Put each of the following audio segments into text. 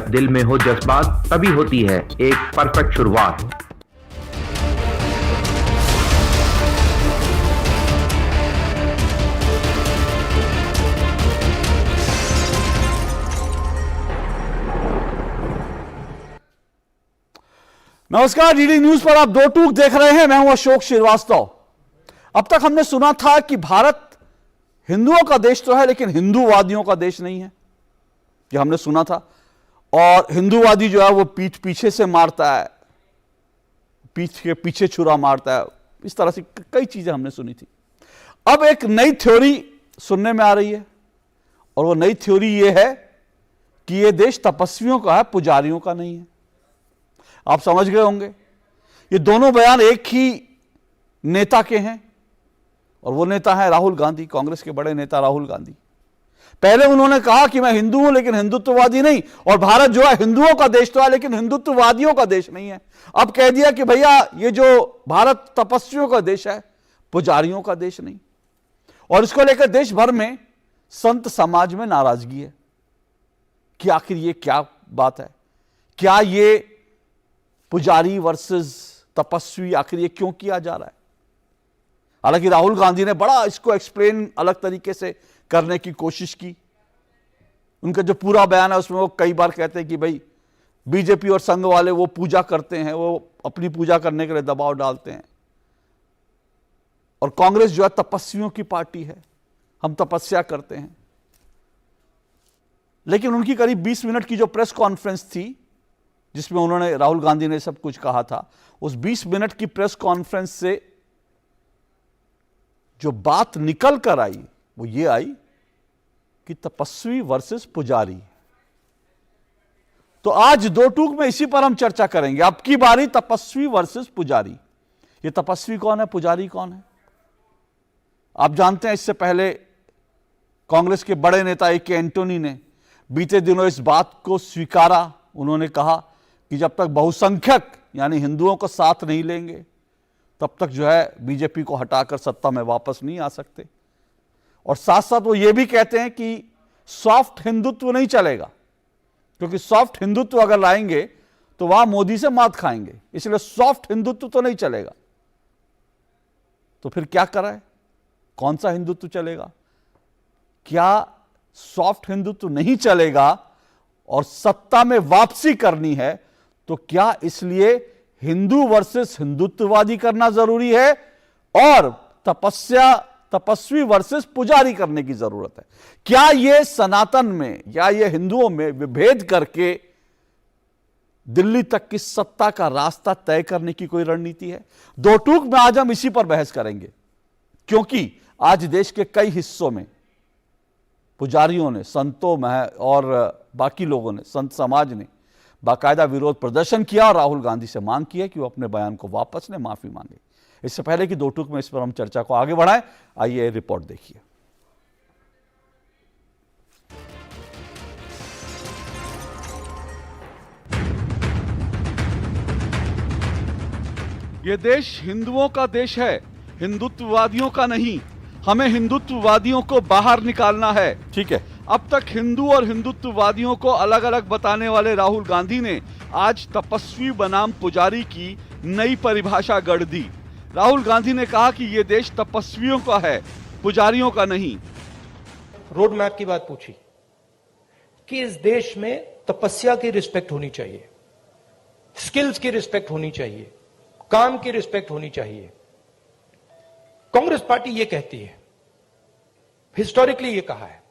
जब दिल में हो जज्बात तभी होती है एक परफेक्ट शुरुआत। नमस्कार, डीडी न्यूज पर आप दो टूक देख रहे हैं। मैं हूं अशोक श्रीवास्तव। अब तक हमने सुना था कि भारत हिंदुओं का देश तो है लेकिन हिंदूवादियों का देश नहीं है, ये हमने सुना था। और हिंदूवादी जो है वो पीठ पीछे से मारता है, पीठ के पीछे छुरा मारता है, इस तरह से कई चीजें हमने सुनी थी। अब एक नई थ्योरी सुनने में आ रही है और वो नई थ्योरी ये है कि ये देश तपस्वियों का है, पुजारियों का नहीं है। आप समझ गए होंगे, ये दोनों बयान एक ही नेता के हैं और वो नेता है राहुल गांधी, कांग्रेस के बड़े नेता राहुल गांधी। पहले उन्होंने कहा कि मैं हिंदू हूं लेकिन हिंदुत्ववादी नहीं, और भारत जो है हिंदुओं का देश तो है लेकिन हिंदुत्ववादियों का देश नहीं है। अब कह दिया कि भैया ये जो भारत तपस्वियों का देश है, पुजारियों का देश नहीं। और इसको लेकर देश भर में संत समाज में नाराजगी है कि आखिर ये क्या बात है, क्या ये पुजारी वर्सेस तपस्वी, आखिर ये क्यों किया जा रहा है। हालांकि राहुल गांधी ने बड़ा इसको एक्सप्लेन अलग तरीके से करने की कोशिश की। उनका जो पूरा बयान है उसमें वो कई बार कहते हैं कि भाई बीजेपी और संघ वाले वो पूजा करते हैं, वो अपनी पूजा करने के लिए दबाव डालते हैं, और कांग्रेस जो है तपस्वियों की पार्टी है, हम तपस्या करते हैं। लेकिन उनकी करीब 20 मिनट की जो प्रेस कॉन्फ्रेंस थी जिसमें उन्होंने, राहुल गांधी ने सब कुछ कहा था, उस 20 मिनट की प्रेस कॉन्फ्रेंस से जो बात निकल कर आई वो ये आई कि तपस्वी वर्सेस पुजारी। तो आज दो टूक में इसी पर हम चर्चा करेंगे। अब की बारी तपस्वी वर्सेस पुजारी। ये तपस्वी कौन है, पुजारी कौन है? आप जानते हैं इससे पहले कांग्रेस के बड़े नेता ए के एंटोनी ने बीते दिनों इस बात को स्वीकारा। उन्होंने कहा कि जब तक बहुसंख्यक यानी हिंदुओं को साथ नहीं लेंगे तब तक जो है बीजेपी को हटाकर सत्ता में वापस नहीं आ सकते। और साथ साथ वो ये भी कहते हैं कि सॉफ्ट हिंदुत्व नहीं चलेगा, क्योंकि सॉफ्ट हिंदुत्व अगर लाएंगे तो वहां मोदी से मात खाएंगे, इसलिए सॉफ्ट हिंदुत्व तो नहीं चलेगा। तो फिर क्या कराए, कौन सा हिंदुत्व चलेगा? क्या सॉफ्ट हिंदुत्व नहीं चलेगा और सत्ता में वापसी करनी है तो क्या इसलिए हिंदू वर्सेस हिंदुत्ववादी करना जरूरी है और तपस्वी वर्सेस पुजारी करने की जरूरत है? क्या यह सनातन में या यह हिंदुओं में विभेद करके दिल्ली तक की सत्ता का रास्ता तय करने की कोई रणनीति है? दो टूक में आज हम इसी पर बहस करेंगे, क्योंकि आज देश के कई हिस्सों में पुजारियों ने, संतों में और बाकी लोगों ने, संत समाज ने बाकायदा विरोध प्रदर्शन किया और राहुल गांधी से मांग की है कि वो अपने बयान को वापस लें, माफी मांगे। इससे पहले कि दो टूक में इस पर हम चर्चा को आगे बढ़ाएं, आइए रिपोर्ट देखिए। ये देश हिंदुओं का देश है, हिंदुत्ववादियों का नहीं। हमें हिंदुत्ववादियों को बाहर निकालना है। ठीक है, अब तक हिंदू और हिंदुत्ववादियों को अलग अलग बताने वाले राहुल गांधी ने आज तपस्वी बनाम पुजारी की नई परिभाषा गढ़ दी। राहुल गांधी ने कहा कि यह देश तपस्वियों का है, पुजारियों का नहीं। रोड मैप की बात पूछी कि इस देश में तपस्या की रिस्पेक्ट होनी चाहिए, स्किल्स की रिस्पेक्ट होनी चाहिए, काम की रिस्पेक्ट होनी चाहिए। कांग्रेस पार्टी ये कहती है, हिस्टोरिकली ये कहा है,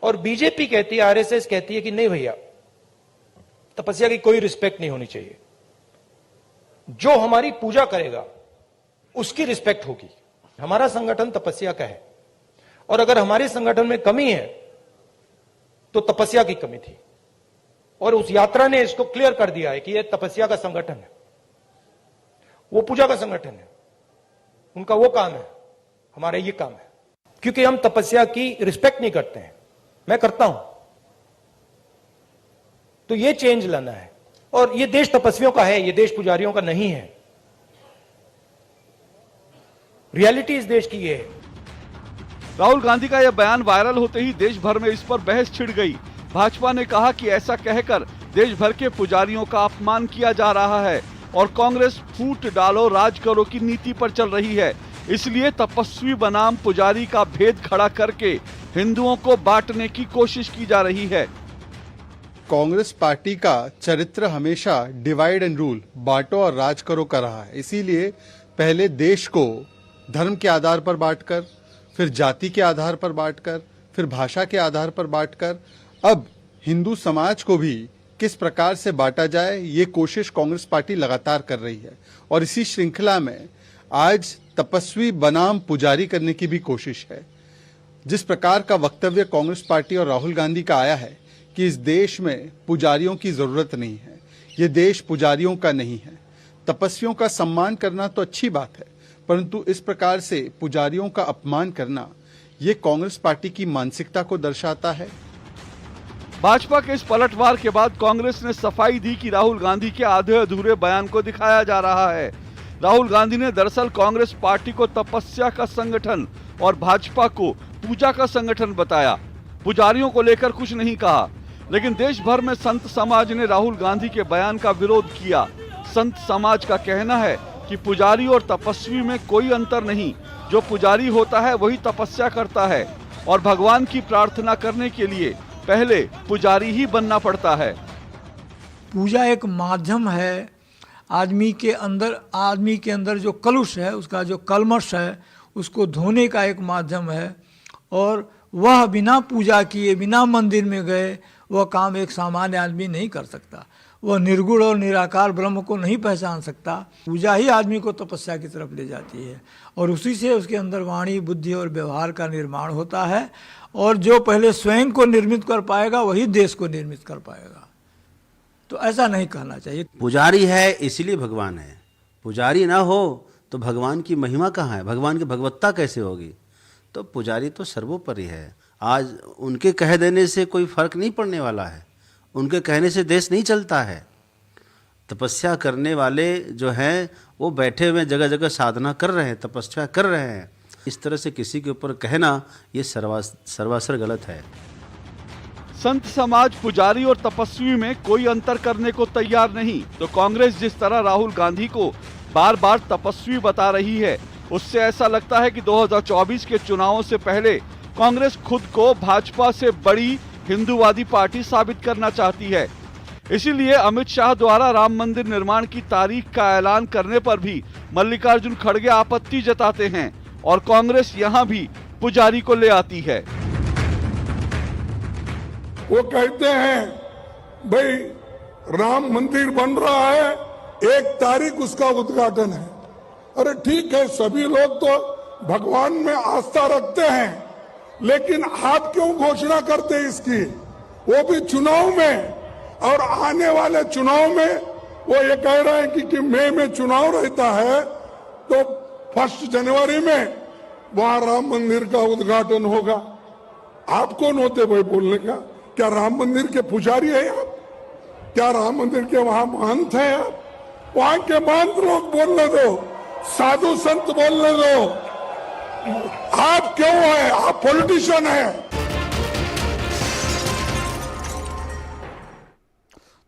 और बीजेपी कहती है, आरएसएस कहती है कि नहीं भैया, तपस्या की कोई रिस्पेक्ट नहीं होनी चाहिए। जो हमारी पूजा करेगा उसकी रिस्पेक्ट होगी। हमारा संगठन तपस्या का है और अगर हमारे संगठन में कमी है तो तपस्या की कमी थी, और उस यात्रा ने इसको क्लियर कर दिया है कि यह तपस्या का संगठन है, वो पूजा का संगठन है। उनका वो काम है, हमारा ये काम है, क्योंकि हम तपस्या की रिस्पेक्ट नहीं करते हैं। मैं करता हूं, तो ये चेंज लाना है। और ये देश तपस्वियों का है, ये देश पुजारियों का नहीं है। रियलिटी इस देश की ये है। राहुल गांधी का यह बयान वायरल होते ही देश भर में इस पर बहस छिड़ गई। भाजपा ने कहा कि ऐसा कहकर देश भर के पुजारियों का अपमान किया जा रहा है और कांग्रेस फूट डालो राज करो की नीति पर चल रही है। इसलिए तपस्वी बनाम पुजारी का भेद खड़ा करके हिंदुओं को बांटने की कोशिश की जा रही है। कांग्रेस पार्टी का चरित्र हमेशा डिवाइड एंड रूल, बांटो और राज करो का रहा है। इसीलिए पहले देश को धर्म के आधार पर बांटकर, फिर जाति के आधार पर बांटकर, फिर भाषा के आधार पर बांटकर, अब हिंदू समाज को भी किस प्रकार से बांटा जाए, ये कोशिश कांग्रेस पार्टी लगातार कर रही है। और इसी श्रृंखला में आज तपस्वी बनाम पुजारी करने की भी कोशिश है। जिस प्रकार का वक्तव्य कांग्रेस पार्टी और राहुल गांधी का आया है कि इस देश में पुजारियों की जरूरत नहीं है, ये देश पुजारियों का नहीं है। तपस्वियों का सम्मान करना तो अच्छी बात है, परंतु इस प्रकार से पुजारियों का अपमान करना, ये कांग्रेस पार्टी की मानसिकता को दर्शाता है। भाजपा के इस पलटवार के बाद कांग्रेस ने सफाई दी कि राहुल गांधी के आधे अधूरे बयान को दिखाया जा रहा है। राहुल गांधी ने दरअसल कांग्रेस पार्टी को तपस्या का संगठन और भाजपा को पूजा का संगठन बताया। पुजारियों को लेकर कुछ नहीं कहा, लेकिन देश भर में संत समाज ने राहुल गांधी के बयान का विरोध किया। संत समाज का कहना है कि पुजारी और तपस्वी में कोई अंतर नहीं, जो पुजारी होता है वही तपस्या करता है और भगवान की प्रार्थना करने के लिए पहले पुजारी ही बनना पड़ता है। पूजा एक माध्यम है, आदमी के अंदर जो कलुष है, उसका जो कलमश है, उसको धोने का एक माध्यम है। और वह बिना पूजा किए, बिना मंदिर में गए, वह काम एक सामान्य आदमी नहीं कर सकता। वह निर्गुण और निराकार ब्रह्म को नहीं पहचान सकता। पूजा ही आदमी को तपस्या की तरफ ले जाती है और उसी से उसके अंदर वाणी, बुद्धि और व्यवहार का निर्माण होता है। और जो पहले स्वयं को निर्मित कर पाएगा वही देश को निर्मित कर पाएगा। तो ऐसा नहीं कहना चाहिए। पुजारी है इसलिए भगवान है, पुजारी ना हो तो भगवान की महिमा कहाँ है, भगवान की भगवत्ता कैसे होगी। तो पुजारी तो सर्वोपरि है। आज उनके कह देने से कोई फर्क नहीं पड़ने वाला है, उनके कहने से देश नहीं चलता है। तपस्या करने वाले जो हैं वो बैठे हुए जगह जगह साधना कर रहे हैं, तपस्या कर रहे हैं। इस तरह से किसी के ऊपर कहना ये सर्वासर गलत है। संत समाज पुजारी और तपस्वी में कोई अंतर करने को तैयार नहीं, तो कांग्रेस जिस तरह राहुल गांधी को बार बार तपस्वी बता रही है, उससे ऐसा लगता है कि 2024 के चुनावों से पहले कांग्रेस खुद को भाजपा से बड़ी हिंदूवादी पार्टी साबित करना चाहती है। इसीलिए अमित शाह द्वारा राम मंदिर निर्माण की तारीख का ऐलान करने पर भी मल्लिकार्जुन खड़गे आपत्ति जताते हैं और कांग्रेस यहां भी पुजारी को ले आती है। वो कहते हैं भाई राम मंदिर बन रहा है, 1 तारीख उसका उद्घाटन है। अरे ठीक है, सभी लोग तो भगवान में आस्था रखते हैं, लेकिन आप क्यों घोषणा करते हैं इसकी, वो भी चुनाव में। और आने वाले चुनाव में वो ये कह रहे हैं कि मई में चुनाव रहता है, तो 1 जनवरी में वहां राम मंदिर का उद्घाटन होगा। आप कौन होते भाई बोलने का? क्या राम मंदिर के पुजारी है आप? क्या राम मंदिर के वहां महंत हैं आप? वहां के महंत लोग बोलने दो, साधु संत बोलने दो। आप क्यों है? आप पॉलिटिशियन है।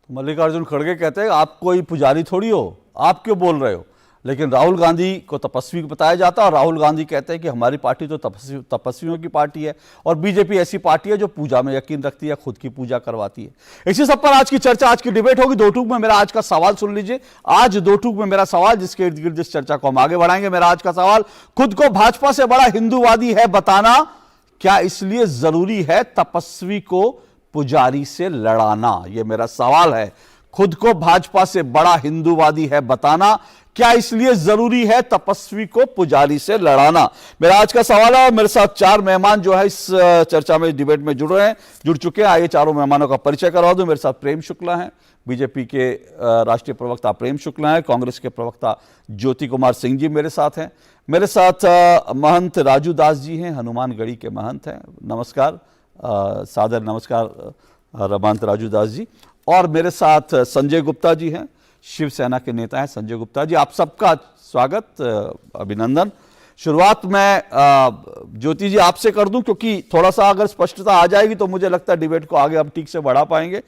मल्लिकार्जुन खड़गे कहते हैं आप कोई पुजारी थोड़ी हो, आप क्यों बोल रहे हो। लेकिन राहुल गांधी को तपस्वी बताया जाता है और राहुल गांधी कहते हैं कि हमारी पार्टी तो तपस्वियों की पार्टी है और बीजेपी ऐसी पार्टी है जो पूजा में यकीन रखती है, खुद की पूजा करवाती है। इसी सब पर आज की चर्चा, आज की डिबेट होगी। 2 टूक में मेरा आज का सवाल सुन लीजिए। आज 2 टूक में मेरा सवाल, जिसके इर्द गिर्द इस चर्चा को हम आगे बढ़ाएंगे। मेरा आज का सवाल, खुद को भाजपा से बड़ा हिंदूवादी है बताना, क्या इसलिए जरूरी है तपस्वी को पुजारी से लड़ाना? यह मेरा सवाल है। खुद को भाजपा से बड़ा हिंदूवादी है बताना, क्या इसलिए जरूरी है तपस्वी को पुजारी से लड़ाना? मेरा आज का सवाल है। मेरे साथ 4 मेहमान जो है इस चर्चा में, डिबेट में जुड़ चुके हैं। आइए चारों मेहमानों का परिचय करवा दूं। मेरे साथ प्रेम शुक्ला हैं, बीजेपी के राष्ट्रीय प्रवक्ता प्रेम शुक्ला हैं। कांग्रेस के प्रवक्ता ज्योति कुमार सिंह जी मेरे साथ हैं। मेरे साथ महंत राजू दास जी हैं, हनुमानगढ़ी के महंत हैं। नमस्कार, सादर नमस्कार महंत राजू दास जी। और मेरे साथ संजय गुप्ता जी हैं, शिवसेना के नेता हैं संजय गुप्ता जी। आप सबका स्वागत, अभिनंदन। शुरुआत मैं ज्योति जी आपसे कर दूं, क्योंकि थोड़ा सा अगर स्पष्टता आ जाएगी तो मुझे लगता है डिबेट को आगे हम ठीक से बढ़ा पाएंगे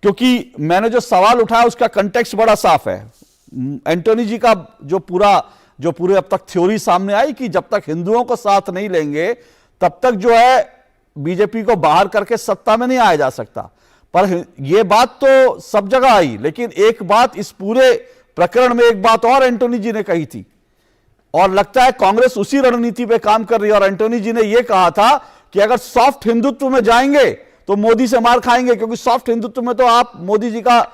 क्योंकि मैंने जो सवाल उठाया उसका कंटेक्स्ट बड़ा साफ है। एंटोनी जी का जो पूरे अब तक थ्योरी सामने आई कि जब तक हिंदुओं को साथ नहीं लेंगे तब तक जो है बीजेपी को बाहर करके सत्ता में नहीं आया जा सकता। पर यह बात तो सब जगह आई, लेकिन एक बात इस पूरे प्रकरण में एक बात और एंटोनी जी ने कही थी, और लगता है कांग्रेस उसी रणनीति पे काम कर रही है। और एंटोनी जी ने यह कहा था कि अगर सॉफ्ट हिंदुत्व में जाएंगे तो मोदी से मार खाएंगे, क्योंकि सॉफ्ट हिंदुत्व में तो आप मोदी जी का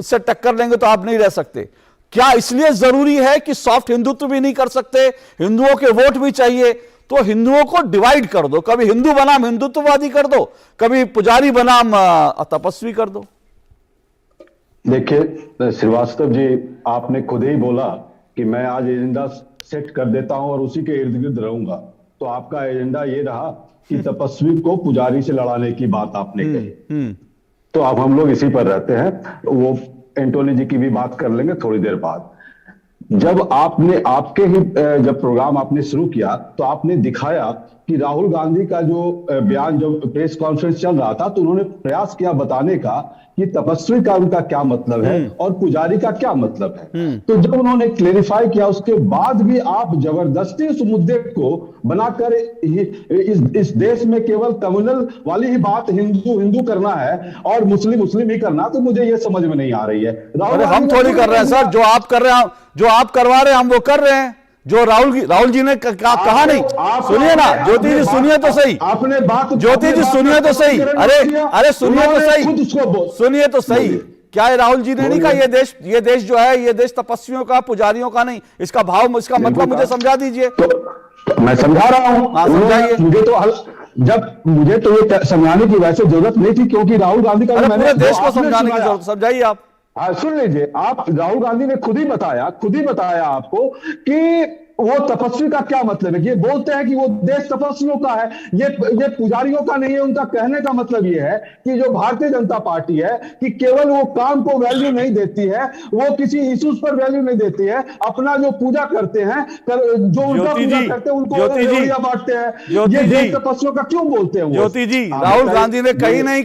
से टक्कर लेंगे तो आप नहीं रह सकते। क्या इसलिए जरूरी है कि सॉफ्ट हिंदुत्व भी नहीं कर सकते, हिंदुओं के वोट भी चाहिए? तो हिंदुओं को डिवाइड कर दो, कभी हिंदू बनाम हिंदुत्ववादी कर दो, कभी पुजारी बनाम तपस्वी कर दो। देखिए श्रीवास्तव जी, आपने खुद ही बोला कि मैं आज एजेंडा सेट कर देता हूं और उसी के इर्द गिर्द रहूंगा। तो आपका एजेंडा ये रहा कि तपस्वी को पुजारी से लड़ाने की बात आपने कही। तो अब हम लोग इसी पर रहते हैं। वो एंटोनी जी की भी बात कर लेंगे थोड़ी देर बाद। जब आपने आपके ही जब प्रोग्राम आपने शुरू किया तो आपने दिखाया कि राहुल गांधी का जो बयान, जब प्रेस कॉन्फ्रेंस चल रहा था, तो उन्होंने प्रयास किया बताने का कि तपस्वी का उनका क्या मतलब है और पुजारी का क्या मतलब है। तो जब उन्होंने क्लेरिफाई किया उसके बाद भी आप जबरदस्ती उस मुद्दे को बनाकर इस देश में केवल कम्युनल वाली ही बात हिंदू हिंदू करना है और मुस्लिम मुस्लिम ही करना, तो मुझे ये समझ में नहीं आ रही है। हम थोड़ी कर रहे हैं सर, जो आप कर रहे हैं, जो आप करवा रहे हैं हम वो कर रहे हैं। जो राहुल जी ने कहा नहीं, सुनिए ना ज्योति जी, सुनिए तो सही, आपने बात, ज्योति जी सुनिए तो सही, अरे सुनिए तो सही, सुनिए तो सही। क्या राहुल जी ने नहीं कहा ये देश जो है ये देश तपस्वियों का पुजारियों का नहीं? इसका भाव, इसका मतलब मुझे समझा दीजिए। तो मैं समझा रहा हूं, समझाइए। मुझे तो ये समझाने की वैसे जरूरत नहीं थी, क्योंकि राहुल गांधी का पूरे देश को समझाने की जरूरत, समझाइए आप। हाँ सुन लीजिए, आप राहुल गांधी ने खुद ही बताया आपको कि वो तपस्वी का क्या मतलब है। ये बोलते हैं कि वो देश तपस्वियों का है, ये पुजारियों का नहीं है। उनका कहने का मतलब ये है कि जो भारतीय जनता पार्टी है कि केवल वो काम को वैल्यू नहीं देती है, वो किसी इश्यूज पर वैल्यू नहीं देती है। अपना जो पूजा करते हैं, जो उनका पूजा करते हैं उनको बांटते हैं। ये देश तपस्वियों का क्यों बोलते हैं? ज्योति जी, राहुल गांधी ने कहीं नहीं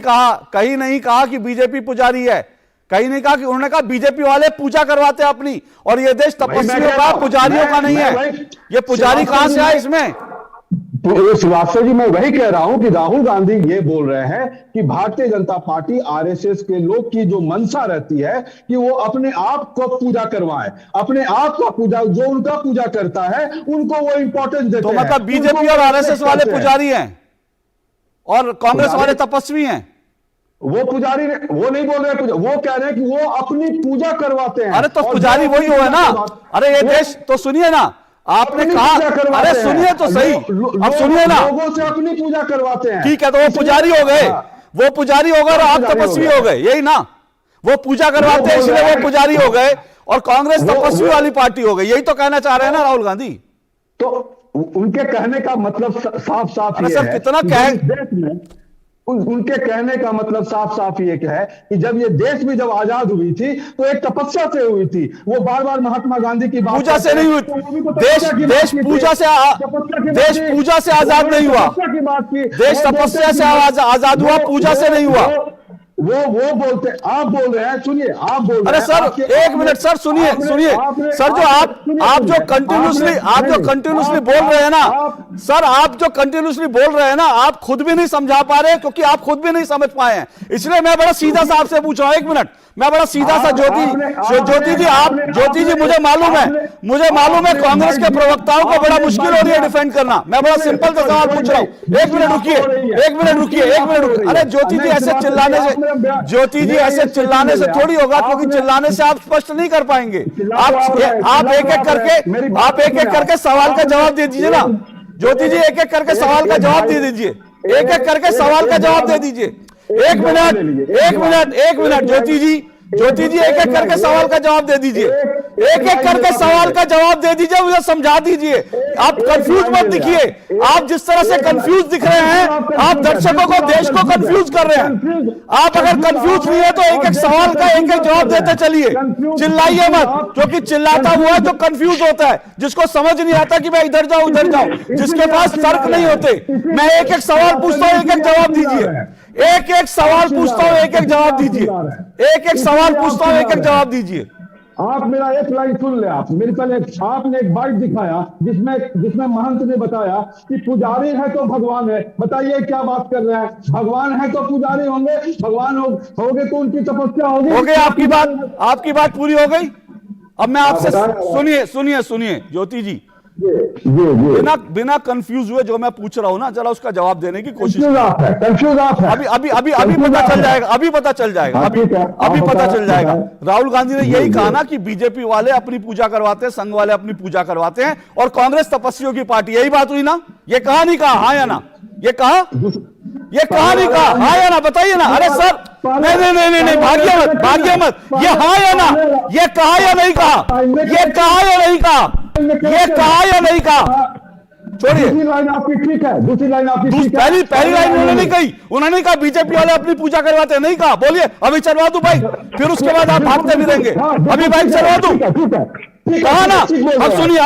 कहा कि बीजेपी पुजारी है, कहीं नहीं कहा कि, उन्होंने कहा बीजेपी वाले पूजा करवाते हैं अपनी, और ये देश तपस्वियों का पुजारियों का नहीं है। ये पुजारी कहां से आए इसमें? श्रीवास्तव जी, मैं वही कह रहा हूं कि राहुल गांधी ये बोल रहे हैं कि भारतीय जनता पार्टी आरएसएस के लोग की जो मंशा रहती है कि वो अपने आप को पूजा करवाएं, अपने आप का पूजा, जो उनका पूजा करता है उनको वो इंपॉर्टेंस देते हैं। तो मतलब बीजेपी और आरएसएस वाले पुजारी हैं और कांग्रेस वाले तपस्वी हैं? वो पुजारी वो नहीं बोल रहे, वो कह रहे हैं कि वो अपनी पूजा करवाते हैं। अरे तो पुजारी वही हो है ना। अरे ये देश तो सुनिए ना, आपने कहा, अरे सुनिए तो सही, अब सुनिए ना, लोगों से अपनी पूजा करवाते हैं। ठीक है, तो वो पुजारी हो गए, वो पुजारी हो गए और आप तपस्वी हो गए, यही ना? वो पूजा करवाते हैं इसलिए वो पुजारी हो गए और कांग्रेस तपस्वी वाली पार्टी हो गई, यही तो कहना चाह रहे हैं ना राहुल गांधी? तो उनके कहने का मतलब साफ साफ ये है, कितना कह, उनके कहने का मतलब साफ साफ ये है कि जब ये देश भी जब आजाद हुई थी तो एक तपस्या से हुई थी। वो बार बार महात्मा गांधी की बात, पूजा से नहीं हुई, देश पूजा से आजाद नहीं हुआ, देश तपस्या से आजाद हुआ, पूजा से नहीं हुआ। वो बोलते, आप बोल रहे हैं, सुनिए, आप बोल रहे हैं। अरे सर एक मिनट सर, सुनिए सर, जो आप जो कंटिन्यूसली बोल रहे हैं ना सर, आप जो कंटिन्यूसली बोल रहे हैं ना, आप खुद भी नहीं समझा पा रहे, क्योंकि आप खुद भी नहीं समझ पाए हैं। इसलिए मैं बड़ा सीधा सा आपसे पूछ रहा हूं, एक मिनट, मैं बड़ा सीधा सा, ज्योति जी मुझे मालूम है कांग्रेस के प्रवक्ताओं को बड़ा मुश्किल हो रही है डिफेंड करना। मैं बड़ा सिंपल सा सवाल पूछ रहा हूं, एक मिनट रुकिए। अरे ज्योति जी ऐसे चिल्लाने से थोड़ी होगा, क्योंकि चिल्लाने से आप स्पष्ट नहीं कर पाएंगे। आप एक एक करके सवाल का जवाब दे दीजिए ना ज्योति जी, एक एक करके सवाल का जवाब दे दीजिए, एक एक करके सवाल का जवाब दे दीजिए। एक मिनट ज्योति जी एक एक करके सवाल का जवाब दे दीजिए, एक एक करके सवाल का जवाब दे दीजिए, मुझे समझा दीजिए। आप कंफ्यूज मत दिखिए, आप जिस तरह से कंफ्यूज दिख रहे हैं, आप दर्शकों को, देश को कंफ्यूज कर रहे हैं। आप अगर कंफ्यूज नहीं है तो एक एक सवाल का एक एक जवाब देते चलिए, चिल्लाइए मत, क्योंकि चिल्लाता हुआ जो कंफ्यूज होता है, जिसको समझ नहीं आता कि मैं इधर जाऊं उधर जाऊं, जिसके पास तर्क नहीं होते। मैं एक एक सवाल पूछता हूं, एक एक जवाब दीजिए, एक एक सवाल पूछता हूं, एक एक जवाब दीजिए। एक एक सवाल पूछता हूं, एक एक जवाब दीजिए। आप मेरा एक लाइन सुन ले। आप मेरे पहले आपने एक बाइट दिखाया जिसमें महंत ने बताया कि पुजारी है तो भगवान है। बताइए क्या बात कर रहे हैं? भगवान है तो पुजारी होंगे, भगवान होगे तो उनकी तपस्या होगी। हो गई आपकी बात पूरी हो गई। अब मैं आपसे सुनिए ज्योति जी, बिना कंफ्यूज हुए जो मैं पूछ रहा हूं ना, जरा उसका जवाब देने की कोशिश। कंफ्यूज आप है। अभी पता चल जाएगा, अभी पता चल जाएगा। राहुल गांधी ने यही कहा ना कि बीजेपी वाले अपनी पूजा करवाते हैं, संघ वाले अपनी पूजा करवाते हैं और कांग्रेस तपस्वियों की पार्टी। यही बात हुई ना? ये कहा नहीं कहा? हाँ या ना? ये कहा नहीं कहा? हाँ या ना? बताइए ना। अरे सर नहीं, भागिए मत। ये हाँ या ना? ये कहा या नहीं कहा? ये कहा या नहीं कहा? ये कहा या नहीं कहा? छोड़िए। दूसरी लाइन आपकी ठीक है। पहली लाइन उन्होंने नहीं कही। उन्होंने कहा बीजेपी वाले अपनी पूजा करवाते हैं, नहीं कहा। बोलिए, अभी चलवा दूं भाई, फिर उसके बाद आप भागते भी रहेंगे। अभी बाइक चलवा दूं? कहा ना? अब सुनिए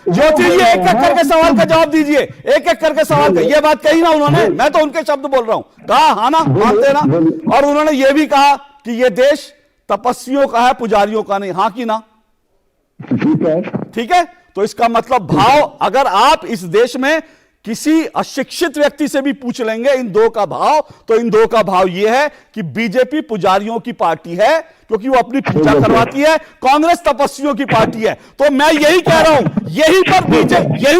ज्योति जी, एक एक करके सवाल का जवाब दीजिए। एक एक करके सवाल का। ये बात कही ना उन्होंने, मैं तो उनके शब्द बोल रहा हूं। कहा हाँ ना? मानते ना? और उन्होंने ये भी कहा कि ये देश तपस्वियों का है, पुजारियों का नहीं। हाँ की ना? ठीक है। तो इसका मतलब भाव, अगर आप इस देश में किसी अशिक्षित व्यक्ति से भी पूछ लेंगे इन दो का भाव, तो इन दो का भाव यह है कि बीजेपी पुजारियों की पार्टी है क्योंकि वो अपनी पूजा करवाती है, कांग्रेस तपस्वियों की पार्टी है। तो मैं यही कह रहा हूं, यहीं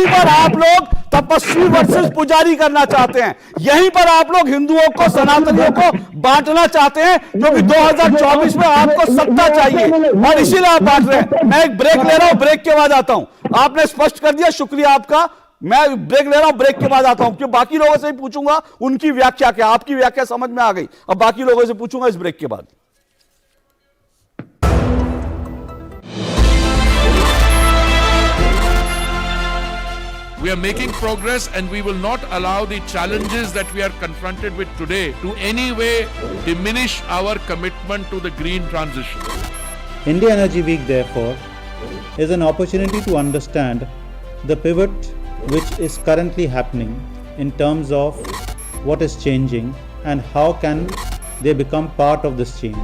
पर आप लोग तपस्वी वर्सेस पुजारी करना चाहते हैं। यहीं पर आप लोग हिंदुओं को, सनातनियों को बांटना चाहते हैं क्योंकि 2024 में आपको सत्ता चाहिए और इसीलिए आप बांट रहे हैं। मैं एक ब्रेक ले रहा हूं, ब्रेक के बाद आता हूं। आपने स्पष्ट कर दिया, शुक्रिया आपका। मैं ब्रेक ले रहा हूं, ब्रेक के बाद आता हूं क्योंकि बाकी लोगों से ही पूछूंगा उनकी व्याख्या क्या। आपकी व्याख्या समझ में आ गई, अब बाकी लोगों से पूछूंगा इस ब्रेक के बाद। We are making progress and we will not allow the challenges that we are confronted with today to any way diminish our commitment to the green transition. India Energy Week, therefore, is an opportunity to understand the pivot which is currently happening in terms of what is changing and how can they become part of this change.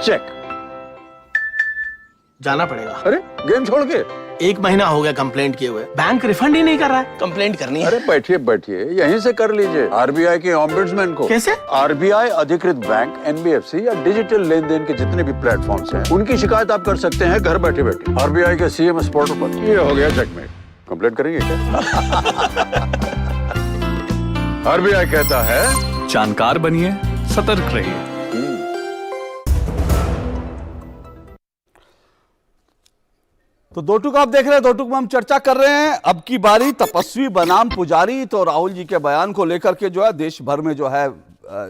Check जाना पड़ेगा। अरे game छोड़ के 1 महीना हो गया complaint किए हुए, बैंक रिफंड ही नहीं कर रहा है। कंप्लेंट करनी है। अरे बैठिए यहीं से कर लीजिए आरबीआई के ऑम्बुड्समैन को। कैसे? आरबीआई अधिकृत बैंक, एनबीएफसी या डिजिटल लेन देन के जितने भी प्लेटफॉर्म्स हैं, उनकी शिकायत आप कर सकते हैं घर बैठे बैठे आरबीआई के सीएमएस पोर्टल पर। ये हो गया चेकमेट। कंप्लेंट करेंगे क्या? आरबीआई कहता है जानकार बनिए, सतर्क रहिए। तो दो टुक आप देख रहे हैं, दो टुक में हम चर्चा कर रहे हैं। अब की बारी तपस्वी बनाम पुजारी। तो राहुल जी के बयान को लेकर के जो है देश भर में जो है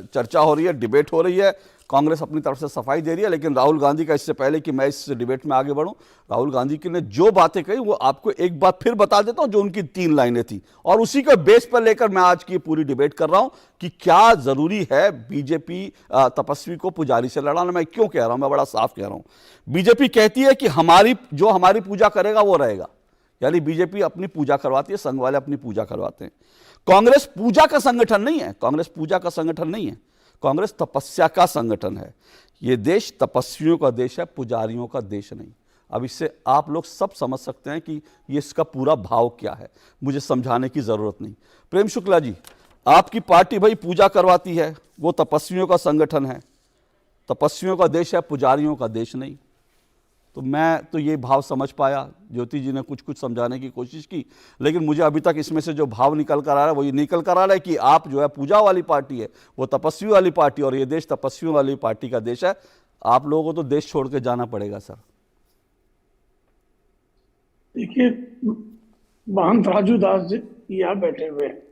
चर्चा हो रही है, डिबेट हो रही है। कांग्रेस अपनी तरफ से सफाई दे रही है, लेकिन राहुल गांधी का, इससे पहले कि मैं इस डिबेट में आगे बढ़ूं, राहुल गांधी की ने जो बातें कही वो आपको एक बार फिर बता देता हूं, जो उनकी 3 लाइनें थी और उसी के बेस पर लेकर मैं आज की पूरी डिबेट कर रहा हूं कि क्या जरूरी है बीजेपी तपस्वी को पुजारी से लड़ाना। मैं क्यों कह रहा हूं, मैं बड़ा साफ कह रहा हूं। बीजेपी कहती है कि हमारी पूजा करेगा वो रहेगा, यानी बीजेपी अपनी पूजा करवाती है, संघ वाले अपनी पूजा करवाते हैं। कांग्रेस पूजा का संगठन नहीं है, कांग्रेस पूजा का संगठन नहीं है, कांग्रेस तपस्या का संगठन है। ये देश तपस्वियों का देश है, पुजारियों का देश नहीं। अब इससे आप लोग सब समझ सकते हैं कि ये इसका पूरा भाव क्या है, मुझे समझाने की जरूरत नहीं। प्रेम शुक्ला जी, आपकी पार्टी भाई पूजा करवाती है, वो तपस्वियों का संगठन है, तपस्वियों का देश है, पुजारियों का देश नहीं। तो मैं तो ये भाव समझ पाया, ज्योति जी ने कुछ कुछ समझाने की कोशिश की, लेकिन मुझे अभी तक इसमें से जो भाव निकल कर आ रहा है वो ये निकल कर आ रहा है कि आप जो है पूजा वाली पार्टी है, वो तपस्वी वाली पार्टी, और ये देश तपस्वियों वाली पार्टी का देश है। आप लोगों को तो देश छोड़ के जाना पड़ेगा सर। देखिए, महंत राजू दास जी यहाँ बैठे हुए हैं,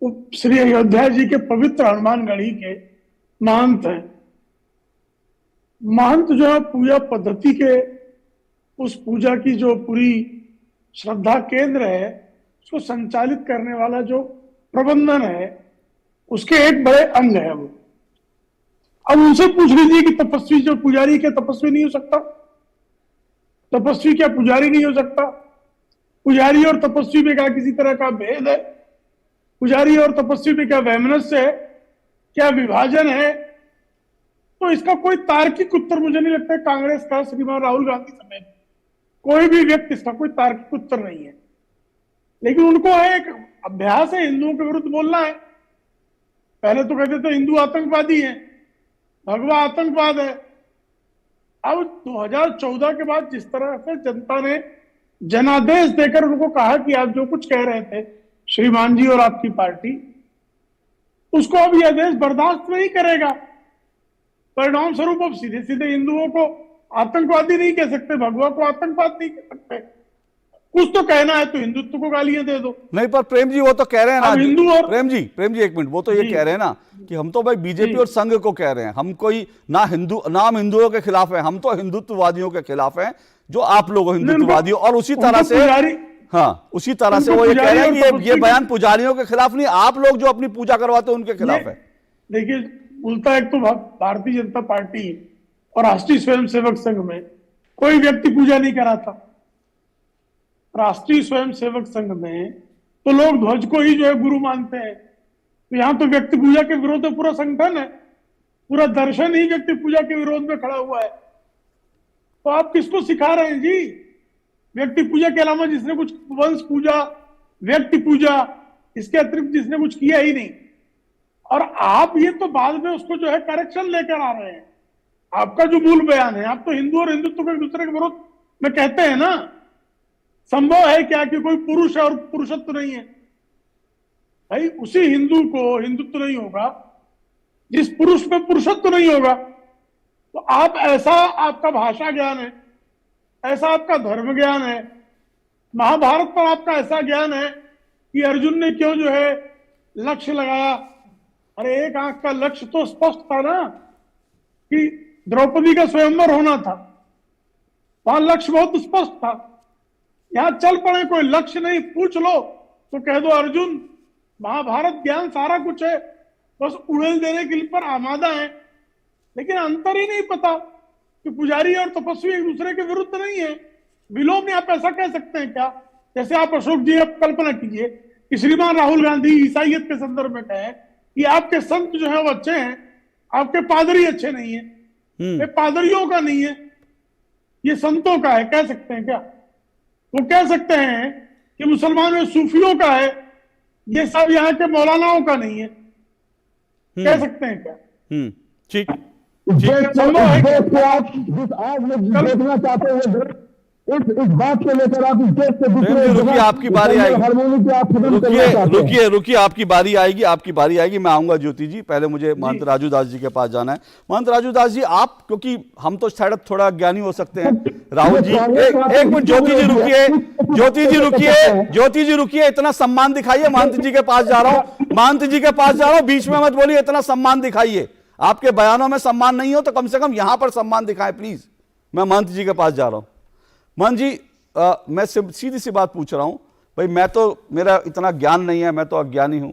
वो श्री अयोध्या जी के पवित्र हनुमानगढ़ी के महंत हैं। महंत जो है पूजा पद्धति के, उस पूजा की जो पूरी श्रद्धा केंद्र है उसको संचालित करने वाला जो प्रबंधन है, उसके एक बड़े अंग है वो। अब उनसे पूछ लीजिए कि तपस्वी जो पुजारी क्या तपस्वी नहीं हो सकता? तपस्वी क्या पुजारी नहीं हो सकता? पुजारी और तपस्वी में क्या किसी तरह का भेद है? पुजारी और तपस्वी में क्या वैमनस्य है, क्या विभाजन है? तो इसका कोई तार्किक उत्तर मुझे नहीं लगता है कांग्रेस का, श्रीमान राहुल गांधी समेत कोई भी व्यक्ति, इसका कोई तार्किक उत्तर नहीं है। लेकिन उनको है एक अभ्यास है हिंदुओं के विरुद्ध बोलना है। पहले तो कहते थे हिंदू आतंकवादी हैं, भगवा आतंकवाद है। अब 2014 के बाद जिस तरह से जनता ने जनादेश देकर उनको कहा कि आप जो कुछ कह रहे थे श्रीमान जी और आपकी पार्टी, उसको अब यह देश बर्दाश्त नहीं करेगा। परिणाम स्वरूप अब सीधे सीधे हिंदुओं को आतंकवादी नहीं कह सकते, भगवा को आतंकवाद नहीं कह सकते। कुछ तो कहना है तो हिंदुत्व को गालियां दे दो। नहीं, पर प्रेम जी वो तो कह रहे हैं ना, हिंदू और प्रेम जी एक मिनट, वो तो ये कह रहे हैं ना कि हम तो भाई बीजेपी और संघ को कह रहे हैं, हम कोई नाम हिंदुओं के खिलाफ है, हम तो हिंदुत्ववादियों के खिलाफ हैं, जो आप लोग हिंदुत्ववादी। और उसी तरह से उसी तरह से वो ये कह रहे हैं कि ये बयान पुजारियों के खिलाफ नहीं, आप लोग जो अपनी पूजा करवाते हो उनके खिलाफ है। देखिए, उल्टा एक तो भारतीय जनता पार्टी और राष्ट्रीय स्वयंसेवक संघ में कोई व्यक्ति पूजा नहीं कराता। राष्ट्रीय स्वयंसेवक संघ में तो लोग ध्वज को ही जो है गुरु मानते हैं। तो यहाँ तो व्यक्ति पूजा के विरोध में पूरा संगठन है, पूरा दर्शन ही व्यक्ति पूजा के विरोध में खड़ा हुआ है। तो आप किसको सिखा रहे हैं जी? व्यक्ति पूजा के अलावा जिसने कुछ वंश पूजा, व्यक्ति पूजा, इसके अतिरिक्त जिसने कुछ किया ही नहीं। और आप ये तो बाद में उसको जो है करेक्शन लेकर आ रहे हैं। आपका जो मूल बयान है, आप तो हिंदू और हिंदुत्व को एक दूसरे के विरोध में कहते हैं ना। संभव है क्या कि कोई पुरुष है और पुरुषत्व नहीं है? भाई उसी हिंदू को हिंदुत्व नहीं होगा जिस पुरुष में पुरुषत्व नहीं होगा। तो आप ऐसा, आपका भाषा ज्ञान है, ऐसा आपका धर्म ज्ञान है, महाभारत पर आपका ऐसा ज्ञान है कि अर्जुन ने क्यों जो है लक्ष्य लगाया। अरे एक आंख का लक्ष्य तो स्पष्ट था ना कि द्रौपदी का स्वयंवर होना था, वहां लक्ष्य बहुत स्पष्ट था। यहां चल पड़े, कोई लक्ष्य नहीं, पूछ लो तो कह दो अर्जुन महाभारत ज्ञान सारा कुछ है, बस उड़ेल देने के लिए पर आमादा है। लेकिन अंतर ही नहीं पता कि पुजारी और तपस्वी एक दूसरे के विरुद्ध नहीं है। विलोम में आप ऐसा कह सकते हैं क्या? जैसे आप अशोक जी, आप कल्पना कीजिए कि श्रीमान राहुल गांधी ईसाइयत के संदर्भ में कहे कि आपके संत जो है वो अच्छे हैं, आपके पादरी अच्छे नहीं है। ये पादरियों का नहीं है, ये संतों का है, कह सकते हैं क्या? वो कह सकते हैं कि मुसलमान में सूफियों का है, ये सब यहाँ के मौलानाओं का नहीं है, कह सकते हैं क्या? ठीक, संभव है कि आप लोग देखना चाहते हैं इस बात को लेकर आप इस देश से रुकिए, आपकी बारी आएगी, रुकिए आपकी बारी आएगी, मैं आऊंगा ज्योति जी। पहले मुझे महंत राजू दास जी के पास जाना है। महंत राजू दास जी, आप, क्योंकि हम तो शायद थोड़ा ज्ञानी हो सकते हैं, राहुल जी एक मिनट, ज्योति जी रुकिए, इतना सम्मान दिखाइए। महंत जी के पास जा रहा हूं, बीच में मत बोलिए, इतना सम्मान दिखाइए। आपके बयानों में सम्मान नहीं हो तो कम से कम यहां पर सम्मान दिखाएं प्लीज। मैं महंत जी के पास जा रहा हूं। महंत जी, मैं सीधी सी बात पूछ रहा हूं भाई, मेरा इतना ज्ञान नहीं है, मैं तो अज्ञानी हूं।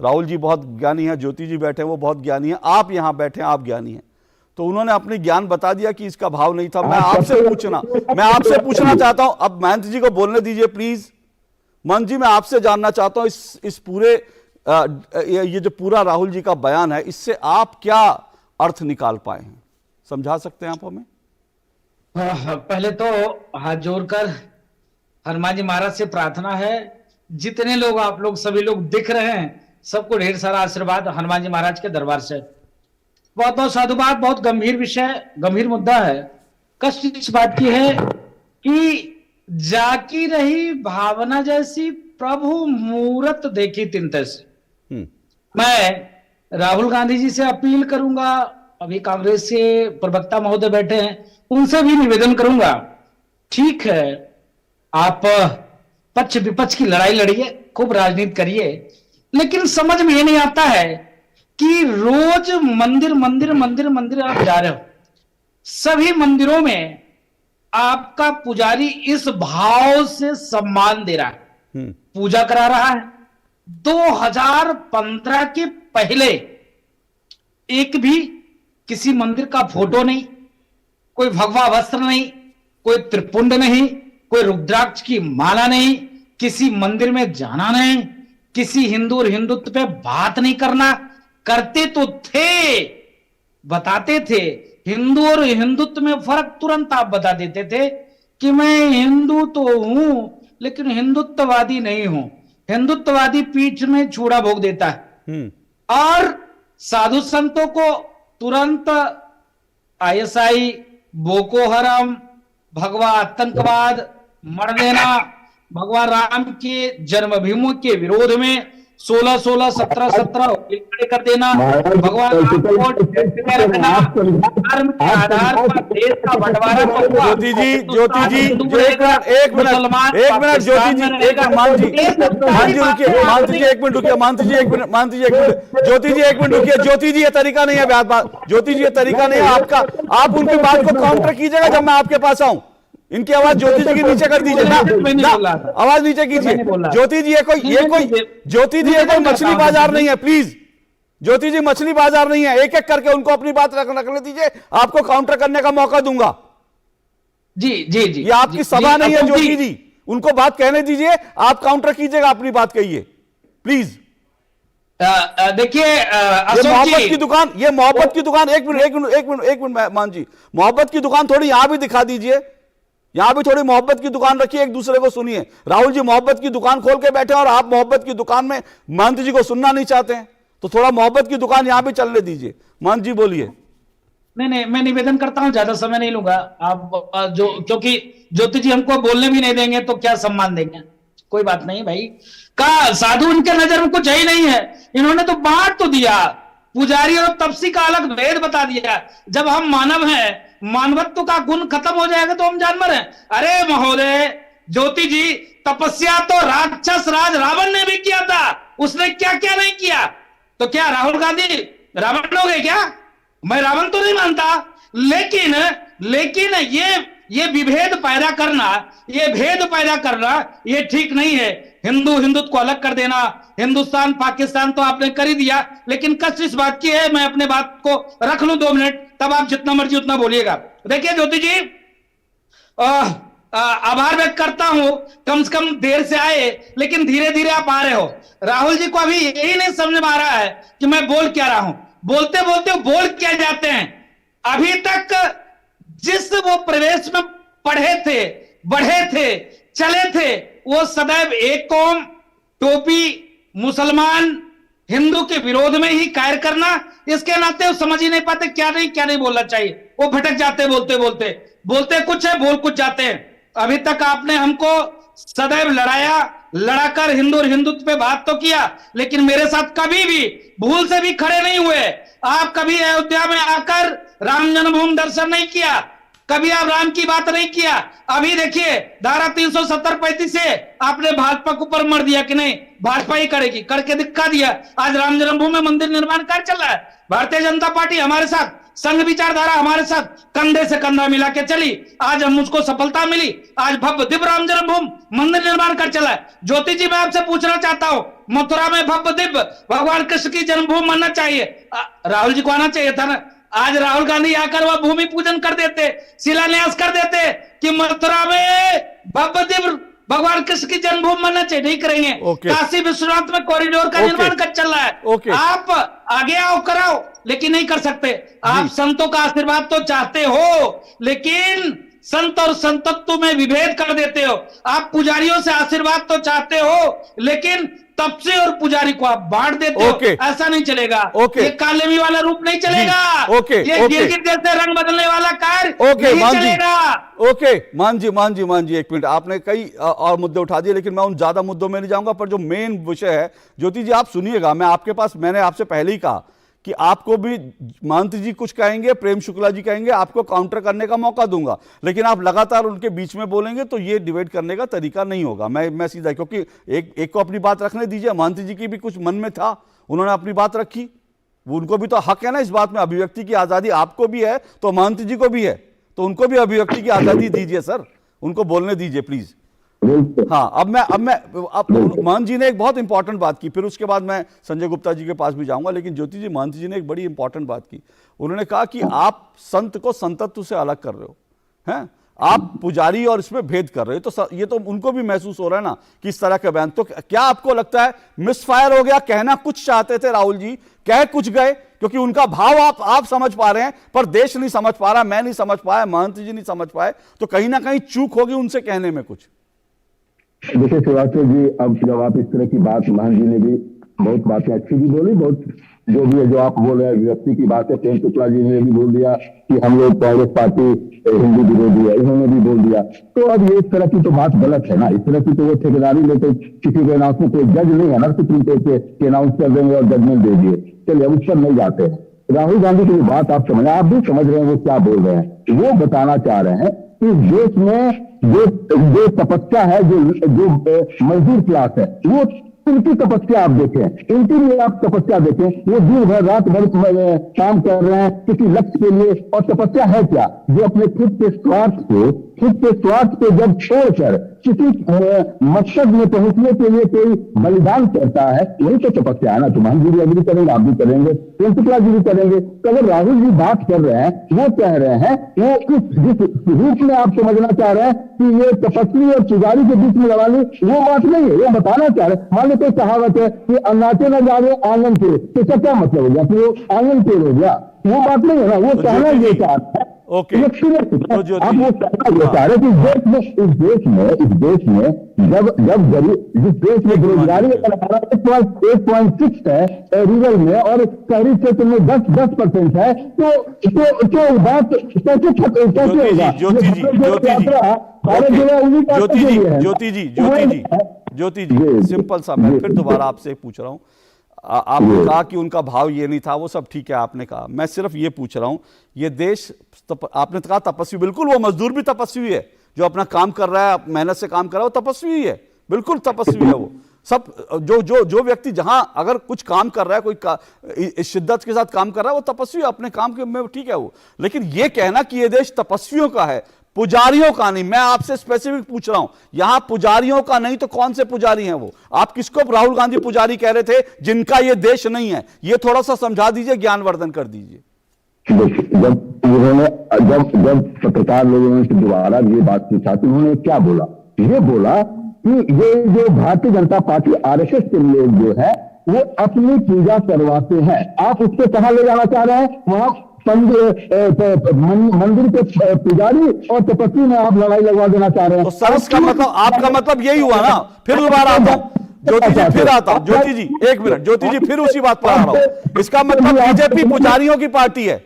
राहुल जी बहुत ज्ञानी है, ज्योति जी बैठे हैं वो बहुत ज्ञानी है, आप यहां बैठे हैं आप ज्ञानी हैं। तो उन्होंने अपनी ज्ञान बता दिया कि इसका भाव नहीं था। मैं आपसे पूछना चाहता हूं, अब महंत जी को बोलने दीजिए प्लीज। महंत जी, मैं आपसे जानना चाहता हूं इस पूरे ये जो पूरा राहुल जी का बयान है, इससे आप क्या अर्थ निकाल पाए हैं, समझा सकते हैं आप हमें? पहले तो हाथ जोड़कर हनुमान जी महाराज से प्रार्थना है, जितने लोग आप लोग सभी लोग दिख रहे हैं, सबको ढेर सारा आशीर्वाद हनुमान जी महाराज के दरबार से। बहुत बहुत साधुवाद। बहुत गंभीर विषय, गंभीर मुद्दा है। कष्ट इस बात की है कि जाकी रही भावना जैसी, प्रभु मूरत देखी तिनते से। मैं राहुल गांधी जी से अपील करूंगा, अभी कांग्रेस से प्रवक्ता महोदय बैठे हैं, उनसे भी निवेदन करूंगा, ठीक है आप पक्ष विपक्ष की लड़ाई लड़िए, खूब राजनीति करिए, लेकिन समझ में ये नहीं आता है कि रोज मंदिर मंदिर मंदिर मंदिर आप जा रहे हो, सभी मंदिरों में आपका पुजारी इस भाव से सम्मान दे रहा है, पूजा करा रहा है। 2015 के पहले एक भी किसी मंदिर का फोटो नहीं, कोई भगवा वस्त्र नहीं, कोई त्रिपुंड नहीं, कोई रुद्राक्ष की माला नहीं, किसी मंदिर में जाना नहीं, किसी हिंदू और हिंदुत्व पे बात नहीं करना। करते तो थे, बताते थे, हिंदू और हिंदुत्व में फर्क तुरंत आप बता देते थे कि मैं हिंदू तो हूं लेकिन हिंदुत्ववादी नहीं हूं। हिंदुत्ववादी पीठ में चूड़ा भोग देता है और साधु संतों को तुरंत आईएसआई, बोको हराम, भगवा आतंकवाद, मर देना, भगवान राम के जन्मभूमि के विरोध में 16-16, 17-17 कर देना, भगवान राम को रखना, धर्म के आधार पर देश का बंटवारा। ज्योति जी एक मिनट ज्योति जी, एक मिनट ज्योति जी, ये तरीका नहीं है बात। ज्योति जी, ये तरीका नहीं है आपका। आप उनकी बात को काउंटर कीजिएगा जब मैं आपके पास आऊं। इनकी आवाज ज्योति जी की नीचे कर दीजिए ना, आवाज नीचे कीजिए। ज्योति जी, ये कोई मछली बाजार नहीं है, प्लीज। ज्योति जी, मछली बाजार नहीं है, एक एक करके उनको अपनी बात रखने दीजिए, आपको काउंटर करने का मौका दूंगा। जी जी जी, ये आपकी सभा नहीं है ज्योति जी, उनको बात कहने दीजिए, आप काउंटर कीजिएगा, अपनी बात कहिए प्लीज। देखिए मोहब्बत की दुकान, ये मोहब्बत की दुकान, एक मिनट मान जी, मोहब्बत की दुकान थोड़ी यहां भी दिखा दीजिए, यहां भी थोड़ी मोहब्बत की दुकान रखिए, एक दूसरे को सुनिए। राहुल जी मोहब्बत की दुकान खोल के बैठे हैं और आप मोहब्बत की दुकान में महंत जी को सुनना नहीं चाहते हैं, तो थोड़ा मोहब्बत की दुकान यहां भी चलने दीजिए। महंत जी बोलिए। नहीं, मैं निवेदन करता हूं, ज्यादा समय नहीं लूंगा आप क्योंकि ज्योति जी हमको बोलने भी नहीं देंगे तो क्या सम्मान देंगे। कोई बात नहीं भाई, का साधु उनके नजर में कुछ ही नहीं है। इन्होंने तो बांट तो दिया, पुजारी और तपसी का अलग भेद बता दिया। जब हम मानव हैं, मानवत्व का गुण खत्म हो जाएगा तो हम जानवर हैं। अरे महोदय, ज्योति जी, तपस्या तो राक्षस राज रावण ने भी किया था, उसने क्या क्या नहीं किया। तो क्या राहुल गांधी रावण हो गए क्या? मैं रावण तो नहीं मानता, लेकिन ये विभेद पैदा करना, ये भेद पैदा करना, ये ठीक नहीं है। हिंदुत्व को अलग कर देना, हिंदुस्तान पाकिस्तान तो आपने कर ही दिया, लेकिन कष्ट इस बात की है, मैं अपने बात को रख लूं 2 मिनट, तब आप जितना मर्जी उतना बोलिएगा। देखिए ज्योति जी, आभार व्यक्त करता हूं, कम से कम देर से आए, लेकिन धीरे धीरे आप आ रहे हो। राहुल जी को अभी यही नहीं समझ में आ रहा है कि मैं बोल क्या रहा हूं। बोलते बोलते बोल क्या जाते हैं। अभी तक जिस वो प्रवेश में पढ़े थे, बढ़े थे, चले थे, वो सदैव एक कौम, टोपी, मुसलमान, हिंदू के विरोध में ही कार्य करना, इसके नाते वो समझ ही नहीं पाते क्या नहीं बोलना चाहिए। वो भटक जाते बोलते कुछ है, बोल कुछ जाते हैं। अभी तक आपने हमको सदैव लड़ाकर हिंदू और हिंदुत्व पे बात तो किया, लेकिन मेरे साथ कभी भी भूल से भी खड़े नहीं हुए। आप कभी अयोध्या में आकर राम जन्मभूमि दर्शन नहीं किया, कभी आप राम की बात नहीं किया। अभी देखिए, धारा 370-35 से आपने भाजपा को ऊपर मर दिया कि नहीं, भाजपा ही करेगी, करके दिखा दिया। आज राम जन्मभूमि में मंदिर निर्माण कार्य चल रहा है। भारतीय जनता पार्टी हमारे साथ, संघ विचारधारा हमारे साथ कंधे से कंधा मिला के चली, आज हम उसको सफलता मिली। आज भव्य दिव्य राम जन्मभूमि मंदिर निर्माण कर चला है। ज्योति जी, मैं आपसे पूछना चाहता हूं, मथुरा में भव्य दिव्य भगवान कृष्ण की जन्मभूमि बनना चाहिए, राहुल जी को आना चाहिए था ना। आज राहुल गांधी आकर वह भूमि पूजन कर देते, शिलान्यास कर देते कि मथुरा में भव्य दिव्य भगवान कृष्ण की जन्मभूमि बनना चाहिए, नहीं करेंगे। काशी विश्वनाथ में कॉरिडोर का निर्माण कर चल रहा है, आप आगे आओ कराओ, लेकिन नहीं कर सकते। आप संतों का आशीर्वाद तो चाहते हो, लेकिन संत और संतत्व में विभेद कर देते हो। आप पुजारियों से आशीर्वाद तो चाहते हो, लेकिन तपस्वी और पुजारी को आप बांट देते हो। ऐसा नहीं चलेगा। ये कालेमी वाला रूप नहीं चलेगा। ये गिरगिट जैसे रंग बदलने वाला कार्य नहीं चलेगा। मान जी एक मिनट, आपने कई और मुद्दे उठा दिए, लेकिन मैं उन ज्यादा मुद्दों में नहीं जाऊंगा। पर जो मेन विषय है, ज्योति जी आप सुनिएगा, मैंने आपसे पहले ही कहा कि आपको भी महंत जी कुछ कहेंगे, प्रेम शुक्ला जी कहेंगे, आपको काउंटर करने का मौका दूंगा, लेकिन आप लगातार उनके बीच में बोलेंगे तो ये डिबेट करने का तरीका नहीं होगा। मैं सीधा, क्योंकि एक को अपनी बात रखने दीजिए। महंत जी की भी कुछ मन में था, उन्होंने अपनी बात रखी, उनको भी तो हक है ना इस बात में। अभिव्यक्ति की आजादी आपको भी है तो महंत जी को भी है, तो उनको भी अभिव्यक्ति की आजादी दीजिए सर, उनको बोलने दीजिए प्लीज। हाँ, अब महंत जी ने एक बहुत इंपॉर्टेंट बात की, फिर उसके बाद मैं संजय गुप्ता जी के पास भी जाऊंगा, लेकिन ज्योति जी, महंत जी ने एक बड़ी इंपॉर्टेंट बात की। उन्होंने कहा कि आप संत को संतत्व से अलग कर रहे हो, हैं, आप पुजारी और इसमें भेद कर रहे हो। तो ये तो उनको भी महसूस हो रहा है ना कि इस तरह का बयान। तो क्या आपको लगता है मिसफायर हो गया? कहना कुछ चाहते थे राहुल जी, कह कुछ गए, क्योंकि उनका भाव आप समझ पा रहे हैं, पर देश नहीं समझ पा रहा, मैं नहीं समझ पाया, महंत जी नहीं समझ पाए, तो कहीं ना कहीं चूक होगी उनसे कहने में कुछ। देखिए श्रीवास्तव जी, अब जब आप इस तरह की बात, महंत जी ने भी बहुत बातें अच्छी भी बोली, बहुत जो भी है जो आप बोल रहे हैं व्यक्ति की बात है। प्रेम शुक्ला जी ने भी बोल दिया कि हम लोग कांग्रेस पार्टी हिंदू विरोधी है, इन्होंने भी बोल दिया। तो अब ये इस तरह की तो बात गलत है ना, इस तरह की तो वो ठेकेदारी लेते, किसी के अनाउंसमेंट, कोई जज नहीं है ना सुप्रीम कोर्ट के अनाउंस कर देंगे और जजमेंट दे दिए, चलिए अब उस पर नहीं जाते हैं। राहुल गांधी की बात आप समझ, आप भी समझ रहे हैं वो क्या बोल रहे हैं। वो बताना चाह रहे हैं कि देश में जो तपस्या है, जो मजदूर क्लास है, वो इनकी तपस्या आप देखें, इनकी भी आप तपस्या देखें। वो दिन भर रात भर काम कर रहे हैं किसी लक्ष्य के लिए, और तपस्या है क्या? जो अपने खुद के स्वार्थ को जब छोड़कर किसी मकसद में पहुंचने के लिए कोई बलिदान करता है, वही तो तपस्या है ना। तो महंत जी भी अग्री करेंगे, आप भी करेंगे, प्रेम शुक्ला जी भी करेंगे। तो अगर राहुल जी बात कर रहे हैं, वो कह रहे हैं, वो जिस रूप में आप समझना चाह रहे हैं कि ये तपस्वी और पुजारी के बीच में लड़ाई, वो बात नहीं है। वो बताना चाह रहे हैं, मान लो कोई कहावत है कि अन्नाटे न जाने आंगन टेढ़, तो इसका क्या मतलब हो गया कि वो आंगन टेढ़ हो गया? वो बात नहीं है ना। वो कहना ये चाह रहा है, आप वो कहना ये चाह रहे कि इस देश में जब गरीब, जिस देश में बेरोजगारी 8.6 है रूरल में, और शहरी क्षेत्र में 10% है, तो बात कैसे होगा? ज्योति जी सिंपल सा, मैं फिर दोबारा आपसे पूछ रहा हूं। आपने कहा कि उनका भाव ये नहीं था, वो सब ठीक है आपने कहा, मैं सिर्फ ये पूछ रहा हूं, ये देश, आपने कहा तपस्वी, बिल्कुल वो मजदूर भी तपस्वी है, जो अपना काम कर रहा है, मेहनत से काम कर रहा है, वो तपस्वी ही है, बिल्कुल तपस्वी है वो सब। जो व्यक्ति जहां अगर कुछ काम कर रहा है, कोई शिद्दत के साथ काम कर रहा है, वो तपस्वी अपने काम के में, ठीक है वो। लेकिन ये कहना कि ये देश तपस्वियों का है, पुजारियों का नहीं, मैं आपसे स्पेसिफिक पूछ रहा हूं, यहां पुजारियों का नहीं तो कौन से पुजारी हैं वो? आप किसको राहुल गांधी पुजारी कह रहे थे जिनका ये देश नहीं है? ये थोड़ा सा समझा दीजिए, ज्ञानवर्धन कर दीजिए। जब पत्रकार लोगों ने दोबारा ये बात पूछा तो उन्होंने क्या बोला? ये बोला कि ये जो भारतीय जनता पार्टी आरएसएस के लोग जो है वो अपनी पूजा करवाते हैं, आप उसको कहां ले जाना चाह रहे हैं? वहां मंदिर के पुजारी और तपस्वी में आप लड़ाई लगवा देना चाह रहे हैं। तो सर इसका मतलब, आपका मतलब यही हुआ ना? फिर दोबारा आता हूं ज्योति जी, फिर आता हूं ज्योति जी, एक मिनट ज्योति जी, फिर उसी बात पर आ रहा हूं। इसका मतलब बीजेपी पुजारियों की पार्टी है?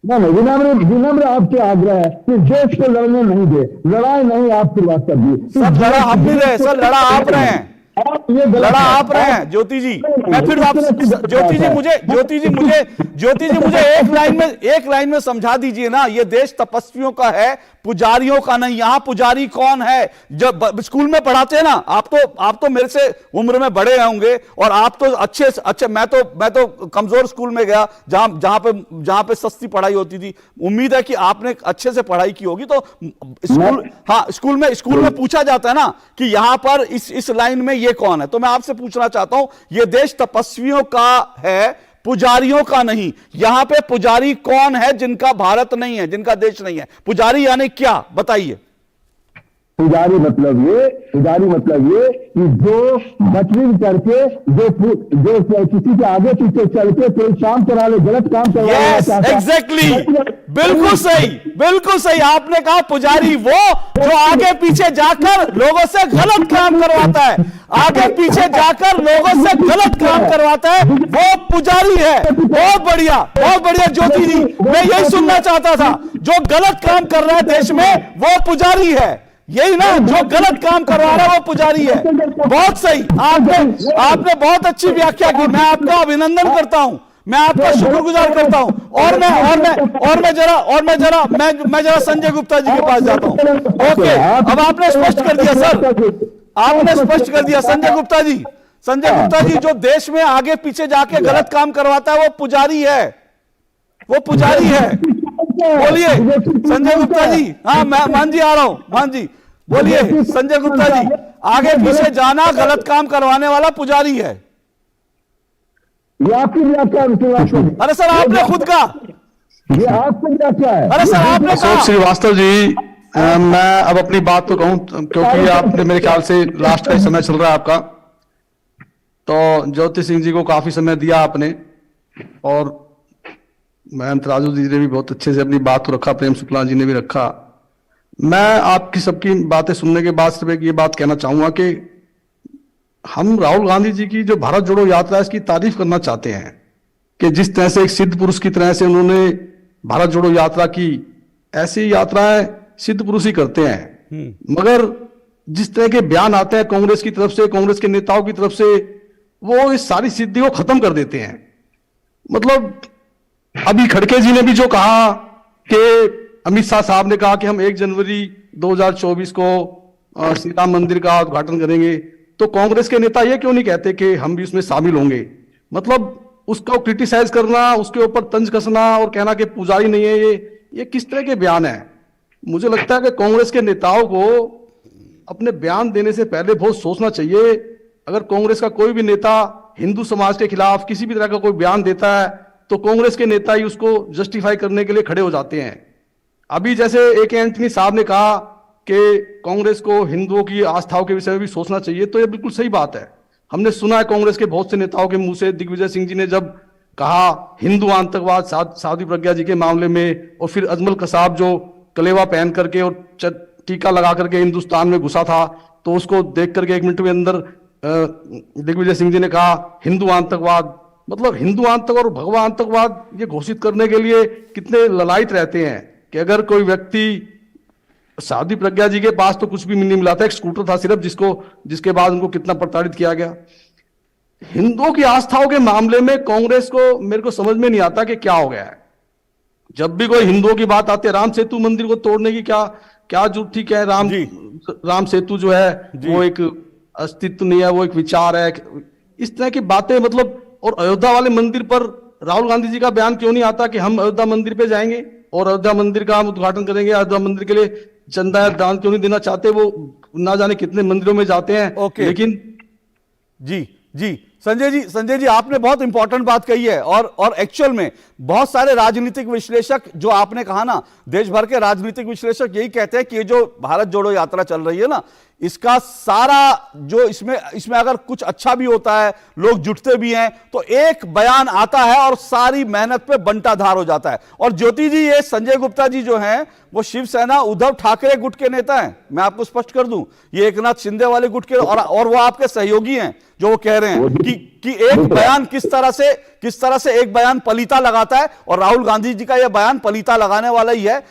नहीं, विनम्र आपसे आग्रह है कि देश को लड़ने नहीं दे, लड़ाई नहीं आप शुरुआत कर दी। सर लड़ा हम नहीं रहे, सर लड़ा आप रहे हैं, लड़ा आप रहे हैं ज्योति जी। मैं फिर ज्योति जी मुझे एक लाइन में समझा दीजिए ना, ये देश तपस्वियों का है, पुजारियों का नहीं। यहां पुजारी कौन है? जब स्कूल में पढ़ाते हैं ना, आप तो मेरे से उम्र में बड़े होंगे, और आप तो अच्छे मैं तो कमजोर स्कूल में गया, जहां पे सस्ती पढ़ाई होती थी। उम्मीद है कि आपने अच्छे से पढ़ाई की होगी। तो स्कूल में पूछा जाता है ना कि यहां पर इस लाइन में ये कौन है? तो मैं आपसे पूछना चाहता हूं, ये देश तपस्वियों का है, पुजारियों का नहीं। यहां पे पुजारी कौन है जिनका भारत नहीं है, जिनका देश नहीं है? पुजारी यानी क्या, बताइए। पुजारी मतलब ये कि जो बटरिंग करके जो किसी के आगे पीछे चल के कोई काम करा ले, गलत काम करवाना चाहता है। एग्जैक्टली, बिल्कुल सही आपने कहा। पुजारी वो जो आगे पीछे जाकर लोगों से गलत काम करवाता है, आगे पीछे जाकर लोगों से गलत काम करवाता है, वो पुजारी है। बहुत बढ़िया ज्योति जी, मैं यही सुनना चाहता था। जो गलत काम कर रहा है देश में वो पुजारी है, यही ना? जो गलत काम करवा रहा है वो पुजारी है। बहुत सही, आपने बहुत अच्छी व्याख्या की। मैं आपका अभिनंदन करता हूं, मैं आपका शुक्रगुजार करता हूं। और मैं जरा संजय गुप्ता जी के पास जाता हूं। ओके, अब आपने स्पष्ट कर दिया सर, आपने स्पष्ट कर दिया। संजय गुप्ता जी जो देश में आगे पीछे जाके गलत काम करवाता है वो पुजारी है, बोलिए संजय गुप्ता जी। हाँ, मैं मान जी आ रहा हूं। मान जी बोलिए संजय गुप्ता जी, आगे पीछे जाना गलत काम करवाने वाला पुजारी है। ये आपकी व्याख्या है। अरे सर आपने खुद कहा, ये आपकी व्याख्या है। अरे सर आपने कहा। श्रीवास्तव जी, मैं अब अपनी बात तो कहूं क्योंकि आपने मेरे ख्याल से लास्ट का समय चल रहा है आपका, तो ज्योति सिंह जी को काफी समय दिया आपने, और महंत राजू जी ने भी बहुत अच्छे से अपनी बात को रखा, प्रेम शुक्ला जी ने भी रखा। मैं आपकी सबकी बातें सुनने के बाद सिर्फ एक ये बात कहना चाहूंगा कि हम राहुल गांधी जी की जो भारत जोड़ो यात्रा है इसकी तारीफ करना चाहते हैं कि जिस तरह से एक सिद्ध पुरुष की तरह से उन्होंने भारत जोड़ो यात्रा की, ऐसी यात्राएं सिद्ध पुरुष ही करते हैं। मगर जिस तरह के बयान आते हैं कांग्रेस की तरफ से, कांग्रेस के नेताओं की तरफ से, वो इस सारी सिद्धि को खत्म कर देते हैं। मतलब अभी खड़गे जी ने भी जो कहा कि अमित शाह साहब ने कहा कि हम 1 जनवरी 2024 को श्री राम मंदिर का उद्घाटन करेंगे, तो कांग्रेस के नेता ये क्यों नहीं कहते कि हम भी उसमें शामिल होंगे? मतलब उसको क्रिटिसाइज करना, उसके ऊपर तंज कसना और कहना कि पुजारी नहीं है, ये किस तरह के बयान है? मुझे लगता है कि कांग्रेस के नेताओं को अपने बयान देने से पहले बहुत सोचना चाहिए। अगर कांग्रेस का कोई भी नेता हिंदू समाज के खिलाफ किसी भी तरह का कोई बयान देता है तो कांग्रेस के नेता ही उसको जस्टिफाई करने के लिए खड़े हो जाते हैं। अभी जैसे AK एंटनी साहब ने कहा कि कांग्रेस को हिंदुओं की आस्थाओं के विषय में भी सोचना चाहिए, तो यह बिल्कुल सही बात है। हमने सुना है कांग्रेस के बहुत से नेताओं के मुंह से, दिग्विजय सिंह जी ने जब कहा हिंदू आतंकवाद साध्वी प्रज्ञा जी के मामले में, और फिर अजमल कसाब जो कलेवा पहन करके और टीका लगा करके हिंदुस्तान में घुसा था, तो उसको देख करके 1 मिनट में अंदर दिग्विजय सिंह जी ने कहा हिंदू आतंकवाद। मतलब हिंदू आतंकवाद और भगवा आतंकवाद ये घोषित करने के लिए कितने ललायत रहते हैं कि अगर कोई व्यक्ति, साध्वी प्रज्ञा जी के पास तो कुछ भी नहीं मिला था, एक स्कूटर था सिर्फ, जिसके बाद उनको कितना प्रताड़ित किया गया। हिंदुओं की आस्थाओं के मामले में कांग्रेस को मेरे को समझ में नहीं आता कि क्या हो गया है। जब भी कोई हिंदुओं की बात आती है, राम सेतु मंदिर को तोड़ने की क्या जरूरत थी? क्या राम सेतु जो है वो एक अस्तित्व नहीं है, वो एक विचार है, इस तरह की बातें। मतलब और अयोध्या वाले मंदिर पर राहुल गांधी जी का बयान क्यों नहीं आता कि हम अयोध्या मंदिर पे जाएंगे और अयोध्या मंदिर का हम उद्घाटन करेंगे? अयोध्या मंदिर के लिए चंदा दान क्यों नहीं देना चाहते? वो ना जाने कितने मंदिरों में जाते हैं। लेकिन जी संजय जी आपने बहुत इंपॉर्टेंट बात कही है, और एक्चुअल में बहुत सारे राजनीतिक विश्लेषक, जो आपने कहा ना, देश भर के राजनीतिक विश्लेषक यही कहते हैं कि ये जो भारत जोड़ो यात्रा चल रही है ना, इसका सारा जो इसमें अगर कुछ अच्छा भी होता है, लोग जुटते भी हैं, तो एक बयान आता है और सारी मेहनत पे बंटाधार हो जाता है। और ज्योति जी, ये संजय गुप्ता जी जो हैं वो शिवसेना उद्धव ठाकरे गुट के नेता हैं, मैं आपको स्पष्ट कर दूं। ये एकनाथ शिंदे वाले गुट के, और वो आपके सहयोगी हैं, जो वो कह रहे हैं कि एक बयान किस तरह से एक बयान पलीता लगाता है, और राहुल गांधी जी का यह बयान पलीता लगाने वाला ही है।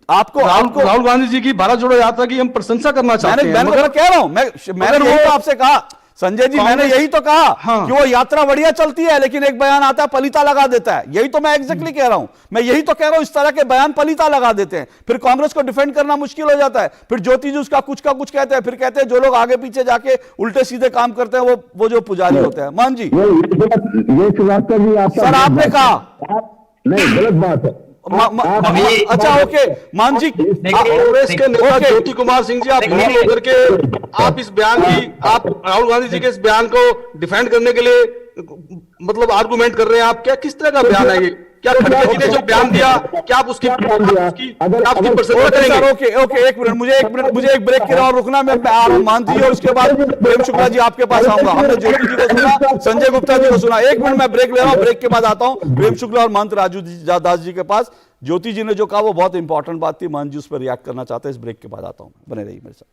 आपको राहुल गांधी जी की भारत जोड़ो यात्रा की हम प्रशंसा करना चाहते हैं। मैं कह रहा हूं, मैंने यही तो आपसे कहा संजय जी, मैंने यही तो कहा कि वो यात्रा बढ़िया चलती है, लेकिन एक बयान आता है पलीता लगा देता है। यही तो मैं एग्जैक्टली कह रहा हूं, मैं यही तो कह रहा हूं, इस तरह के बयान पलीता लगा देते हैं, फिर कांग्रेस को डिफेंड करना मुश्किल हो जाता है। फिर ज्योति जी उसका कुछ का कुछ कहते हैं, फिर कहते हैं जो लोग आगे पीछे जाके उल्टे सीधे काम करते हैं वो जो पुजारी होते हैं। मान जी, सर आपने कहा नहीं, गलत बात है। अच्छा ओके, मान जी, कांग्रेस के नेता ज्योति कुमार सिंह जी, आप होकर के आप इस बयान की, आप राहुल गांधी जी के इस बयान को डिफेंड करने के लिए मतलब आर्गुमेंट कर रहे हैं आप? क्या किस तरह का बयान है ये? क्या खड़गे जी ने जो बयान दिया, क्या आप उसकी प्रशंसा करेंगे? ओके, एक मिनट, मुझे एक ब्रेक की और रुकना। मैं आ रहा हूं मानती जी, और उसके बाद प्रेम शुक्ला जी आपके पास आऊंगा। हमने ज्योति जी को सुना, संजय गुप्ता जी को सुना। एक मिनट मैं ब्रेक ले रहा हूं, ब्रेक के बाद आता हूं प्रेम शुक्ला और महंत राजू दास जी के पास। ज्योति जी ने जो कहा वो बहुत इंपॉर्टेंट बात थी, महंत जी उस पर रिएक्ट करना चाहते हैं। इस ब्रेक के बाद आता हूं, बने रहिए मेरे साथ।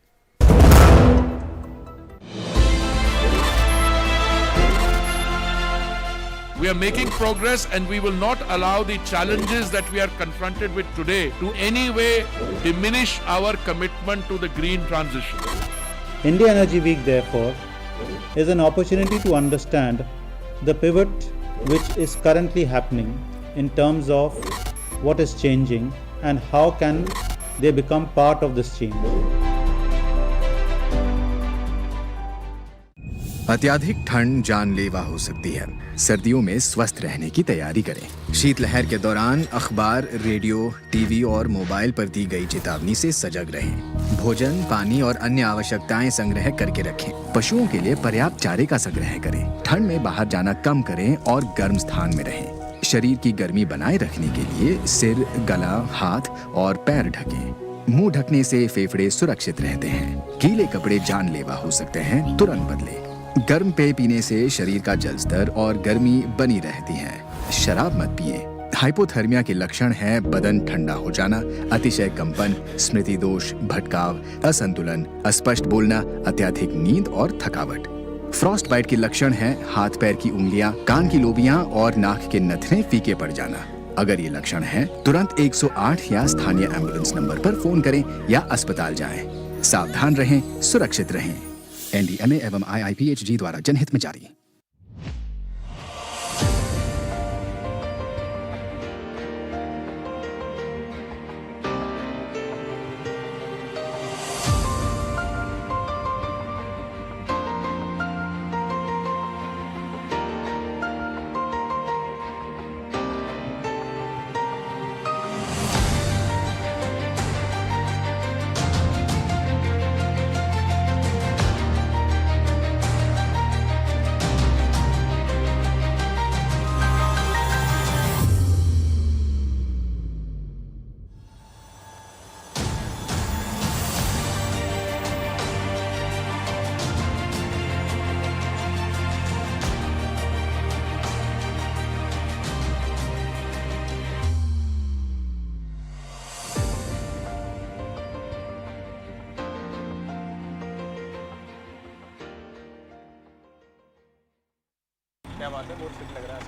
We are making progress and we will not allow the challenges that we are confronted with today to any way diminish our commitment to the green transition. India Energy Week, therefore, is an opportunity to understand the pivot which is currently happening in terms of what is changing and how can they become part of this change. अत्यधिक ठंड जानलेवा हो सकती है। सर्दियों में स्वस्थ रहने की तैयारी करें। शीतलहर के दौरान अखबार, रेडियो, टीवी और मोबाइल पर दी गई चेतावनी से सजग रहें। भोजन, पानी और अन्य आवश्यकताएं संग्रह करके रखें। पशुओं के लिए पर्याप्त चारे का संग्रह करें। ठंड में बाहर जाना कम करें और गर्म स्थान में रहें। शरीर की गर्मी बनाए रखने के लिए सिर, गला, हाथ और पैर ढकें। मुंह ढकने से फेफड़े सुरक्षित रहते हैं। गीले कपड़े जानलेवा हो सकते हैं, तुरंत बदलें। गर्म पेय पीने से शरीर का जल स्तर और गर्मी बनी रहती है। शराब मत पिएं। हाइपोथर्मिया के लक्षण हैं बदन ठंडा हो जाना, अतिशय कंपन, स्मृति दोष, भटकाव, असंतुलन, अस्पष्ट बोलना, अत्यधिक नींद और थकावट। फ्रॉस्ट बाइट के लक्षण हैं हाथ पैर की उंगलियां, कान की लोबियां और नाक के नथने फीके पड़ जाना। अगर ये लक्षण हैं, तुरंत 108 या स्थानीय एम्बुलेंस नंबर पर फोन करें या अस्पताल जाएं। सावधान रहें, सुरक्षित रहें। NDMA एवं IIPHG द्वारा जनहित में जारी। क्या बात है, बहुत फिट लग रहा है।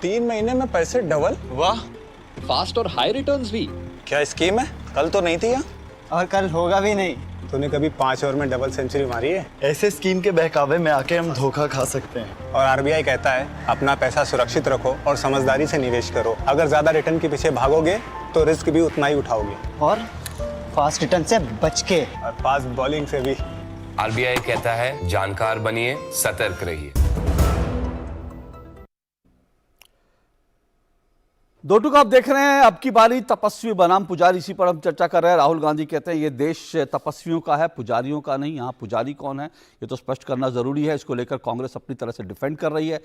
3 महीने में पैसे डबल, वाह। फास्ट और हाई रिटर्न्स भी। क्या स्कीम है? कल तो नहीं थी यहाँ, और कल होगा भी नहीं। तूने कभी 5 ओवर में डबल सेंचुरी मारी है? ऐसे स्कीम के बहकावे में आके हम धोखा खा सकते हैं। और RBI कहता है अपना पैसा सुरक्षित रखो और समझदारी से निवेश करो। अगर ज्यादा रिटर्न के पीछे भागोगे तो रिस्क भी उतना ही उठाओगे, और फास्ट रिटर्न से बच के, और फास्ट बॉलिंग से भी। RBI कहता है जानकार बनिए, सतर्क रहिए। दो टूक आप देख रहे हैं, अब की बारी तपस्वी बनाम पुजारी, इसी पर हम चर्चा कर रहे हैं। राहुल गांधी कहते हैं ये देश तपस्वियों का है, पुजारियों का नहीं। यहाँ पुजारी कौन है ये तो स्पष्ट करना जरूरी है। इसको लेकर कांग्रेस अपनी तरह से डिफेंड कर रही है।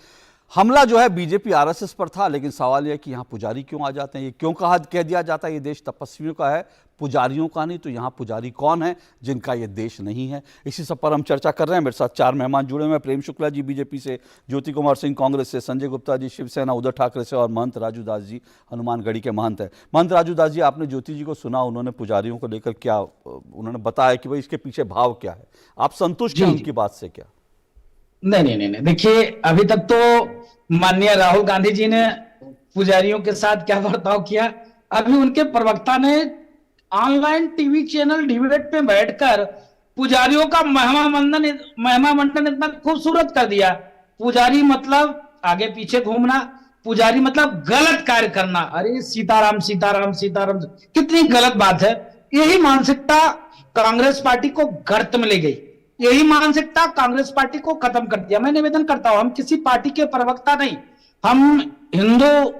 हमला जो है बीजेपी RSS पर था, लेकिन सवाल यह है कि यहाँ पुजारी क्यों आ जाते हैं। ये क्यों कह दिया जाता है ये देश तपस्वियों का है, पुजारियों का नहीं। तो यहाँ पुजारी कौन है जिनका ये देश नहीं है, इसी सब पर हम चर्चा कर रहे हैं। मेरे साथ 4 मेहमान जुड़े हुए हैं। प्रेम शुक्ला जी बीजेपी से, ज्योति कुमार सिंह कांग्रेस से, संजय गुप्ता जी शिवसेना उद्धव ठाकरे से, और महंत राजू दास जी हनुमानगढ़ी के महंत है। महंत राजू दास जी, आपने ज्योति जी को सुना, उन्होंने पुजारियों को लेकर क्या उन्होंने बताया कि भाई इसके पीछे भाव क्या है, आप संतुष्ट हैं उनकी बात से क्या? नहीं, देखिए अभी तक तो माननीय राहुल गांधी जी ने पुजारियों के साथ क्या बर्ताव किया, अभी उनके प्रवक्ता ने ऑनलाइन टीवी चैनल डिबेट पे बैठकर पुजारियों का महिमा मंडन इतना खूबसूरत कर दिया। पुजारी मतलब आगे पीछे घूमना, पुजारी मतलब गलत कार्य करना। अरे सीताराम सीताराम सीताराम, कितनी गलत बात है। यही मानसिकता कांग्रेस पार्टी को गर्त में ले गई, यही मानसिकता कांग्रेस पार्टी को खत्म कर दिया। मैं निवेदन करता हूं, हम किसी पार्टी के प्रवक्ता नहीं, हम हिंदू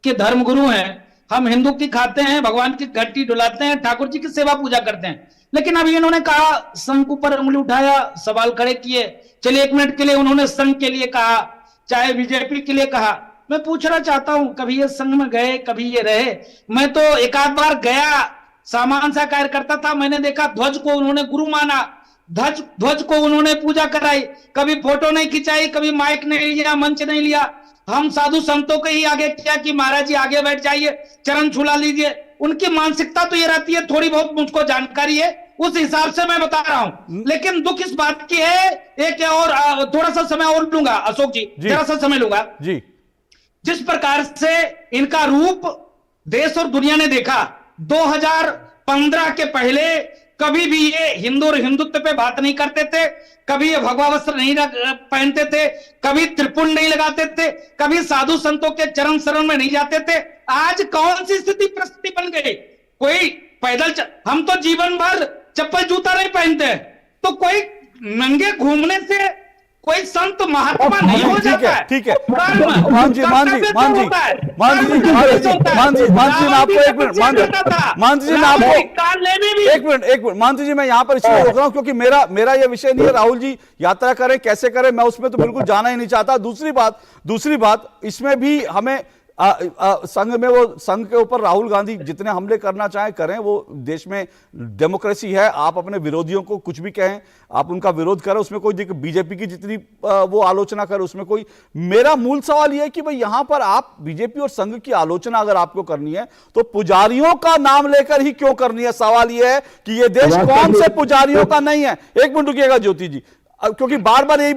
के धर्मगुरु हैं। हम हिंदू की खाते हैं, भगवान की घंटी डुलाते हैं, ठाकुर जी की सेवा पूजा करते हैं। लेकिन अभी इन्होंने कहा, संघ के ऊपर उंगली उठाया, सवाल खड़े किए। चलिए 1 मिनट के लिए उन्होंने संघ के लिए कहा, चाहे बीजेपी के लिए कहा। मैं पूछना चाहता हूं, कभी ये संघ में गए, कभी ये रहे? मैं तो एक आध बार गया, सामान सा कार्य करता था, मैंने देखा ध्वज को उन्होंने गुरु माना, ध्वज को उन्होंने पूजा कराई, कभी फोटो नहीं खिंचाई, कभी माइक नहीं लिया, मंच नहीं लिया। हम साधु संतों के ही आगे क्या कि महाराज जी आगे बैठ जाइए, चरण छुला लीजिए। उनकी मानसिकता तो ये रहती है, थोड़ी बहुत मुझको जानकारी है, उस हिसाब से मैं बता रहा हूं। लेकिन दुख इस बात की है, एक और थोड़ा सा समय और लूंगा अशोक जी, थोड़ा सा समय लूंगा जी। जिस प्रकार से इनका रूप देश और दुनिया ने देखा, 2015 के पहले कभी भी ये हिंदू और हिंदुत्व पे बात नहीं करते थे, कभी ये भगवा वस्त्र नहीं पहनते थे, कभी त्रिपुंड नहीं लगाते थे, कभी साधु संतों के चरण शरण में नहीं जाते थे। आज कौन सी स्थिति परिस्थिति बन गई? कोई पैदल हम तो जीवन भर चप्पल जूता नहीं पहनते, तो कोई नंगे घूमने से कोई संत महात्मा नहीं हो जाता है। ठीक है, मान जी आपको एक मिनट, मान जी मैं यहाँ पर इसलिए रोक रहा हूँ क्योंकि मेरा ये विषय नहीं है। राहुल जी यात्रा करें कैसे करें, मैं उसमें तो बिल्कुल जाना ही नहीं चाहता। दूसरी बात इसमें भी हमें संघ में वो संघ के ऊपर राहुल गांधी जितने हमले करना चाहें करें, वो देश में डेमोक्रेसी है। आप अपने विरोधियों को कुछ भी कहें, आप उनका विरोध करें, उसमें कोई दिक्कत, बीजेपी की जितनी वो आलोचना करें उसमें कोई। मेरा मूल सवाल यह है कि भाई यहां पर आप बीजेपी और संघ की आलोचना अगर आपको करनी है तो पुजारियों का नाम लेकर ही क्यों करनी है? सवाल यह है कि यह देश कौन से पुजारियों का नहीं है। एक मिनट रुकिएगा ज्योति जी, क्योंकि बार बार यही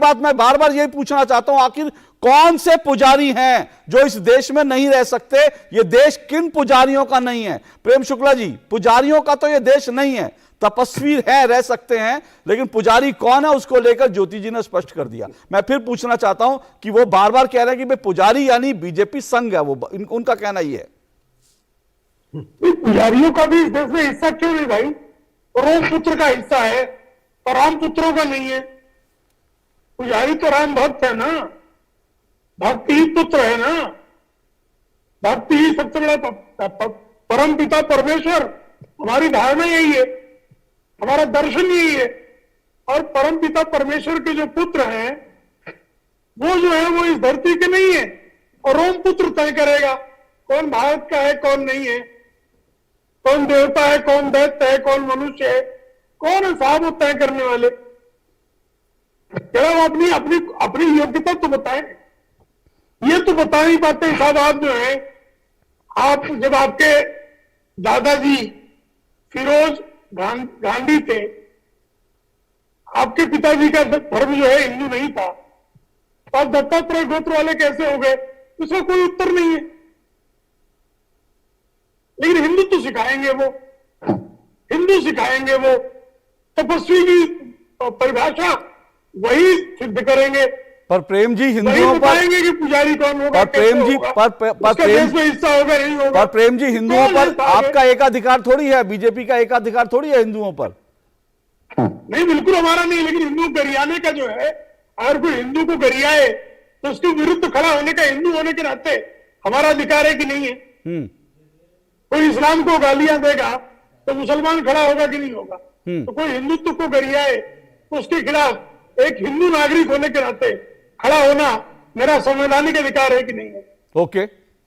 पूछना चाहता हूं, आखिर कौन से पुजारी हैं जो इस देश में नहीं रह सकते? ये देश किन पुजारियों का नहीं है? प्रेम शुक्ला जी, पुजारियों का तो ये देश नहीं है, तपस्वी है, रह सकते हैं, लेकिन पुजारी कौन है उसको लेकर ज्योति जी ने स्पष्ट कर दिया। मैं फिर पूछना चाहता हूं कि वो बार बार कह रहे हैं कि भाई पुजारी यानी बीजेपी संघ है, वो उनका कहना ही है। पुजारियों का भी इस देश में हिस्सा क्यों नहीं भाई? रोम पुत्र का हिस्सा है और राम पुत्रों का नहीं है। पुजारी तो राम भक्त है ना, भक्ति ही पुत्र है ना, भक्ति ही सबसे बड़ा परम पिता परमेश्वर। हमारी धारणा यही है, हमारा दर्शन यही है। और परम पिता परमेश्वर के जो पुत्र हैं वो जो है वो इस धरती के नहीं है, और रोम पुत्र तय करेगा कौन भारत का है कौन नहीं है, कौन देवता है कौन दैत्य है कौन मनुष्य है, कौन है साहब वो तय करने वाले? क्या अपनी अपनी अपनी योग्यता तो बताएं, ये तो बता नहीं पाते साहब। आप जो है, आप जब आपके दादाजी फिरोज गांधी थे, आपके पिताजी का धर्म जो है हिंदू नहीं था, तो आप दत्तात्रेय गोत्र वाले कैसे हो गए? उसका कोई उत्तर नहीं है। लेकिन हिंदू तो सिखाएंगे, वो हिंदू सिखाएंगे, वो तपस्वी की परिभाषा वही सिद्ध करेंगे। पर प्रेम जी हिंदुओं पर कि पुजारी कौन होगा, पर प्रेम जी हिस्सा होगा नहीं होगा। पर प्रेम जी हिंदुओं पर आपका एकाधिकार थोड़ी है, बीजेपी का एकाधिकार थोड़ी है हिंदुओं पर। नहीं, बिल्कुल हमारा नहीं, लेकिन हिंदू गरियाने का जो है, अगर कोई हिंदू को गरियाए तो उसके विरुद्ध खड़ा होने का हिंदू होने के नाते हमारा अधिकार है कि नहीं है? कोई इस्लाम को गालियां देगा तो मुसलमान खड़ा होगा कि नहीं होगा? तो कोई हिंदुत्व को गरियाए तो उसके खिलाफ एक हिंदू नागरिक होने के नाते खड़ा होना मेरा संवैधानिक अधिकार है कि नहीं है? ओके,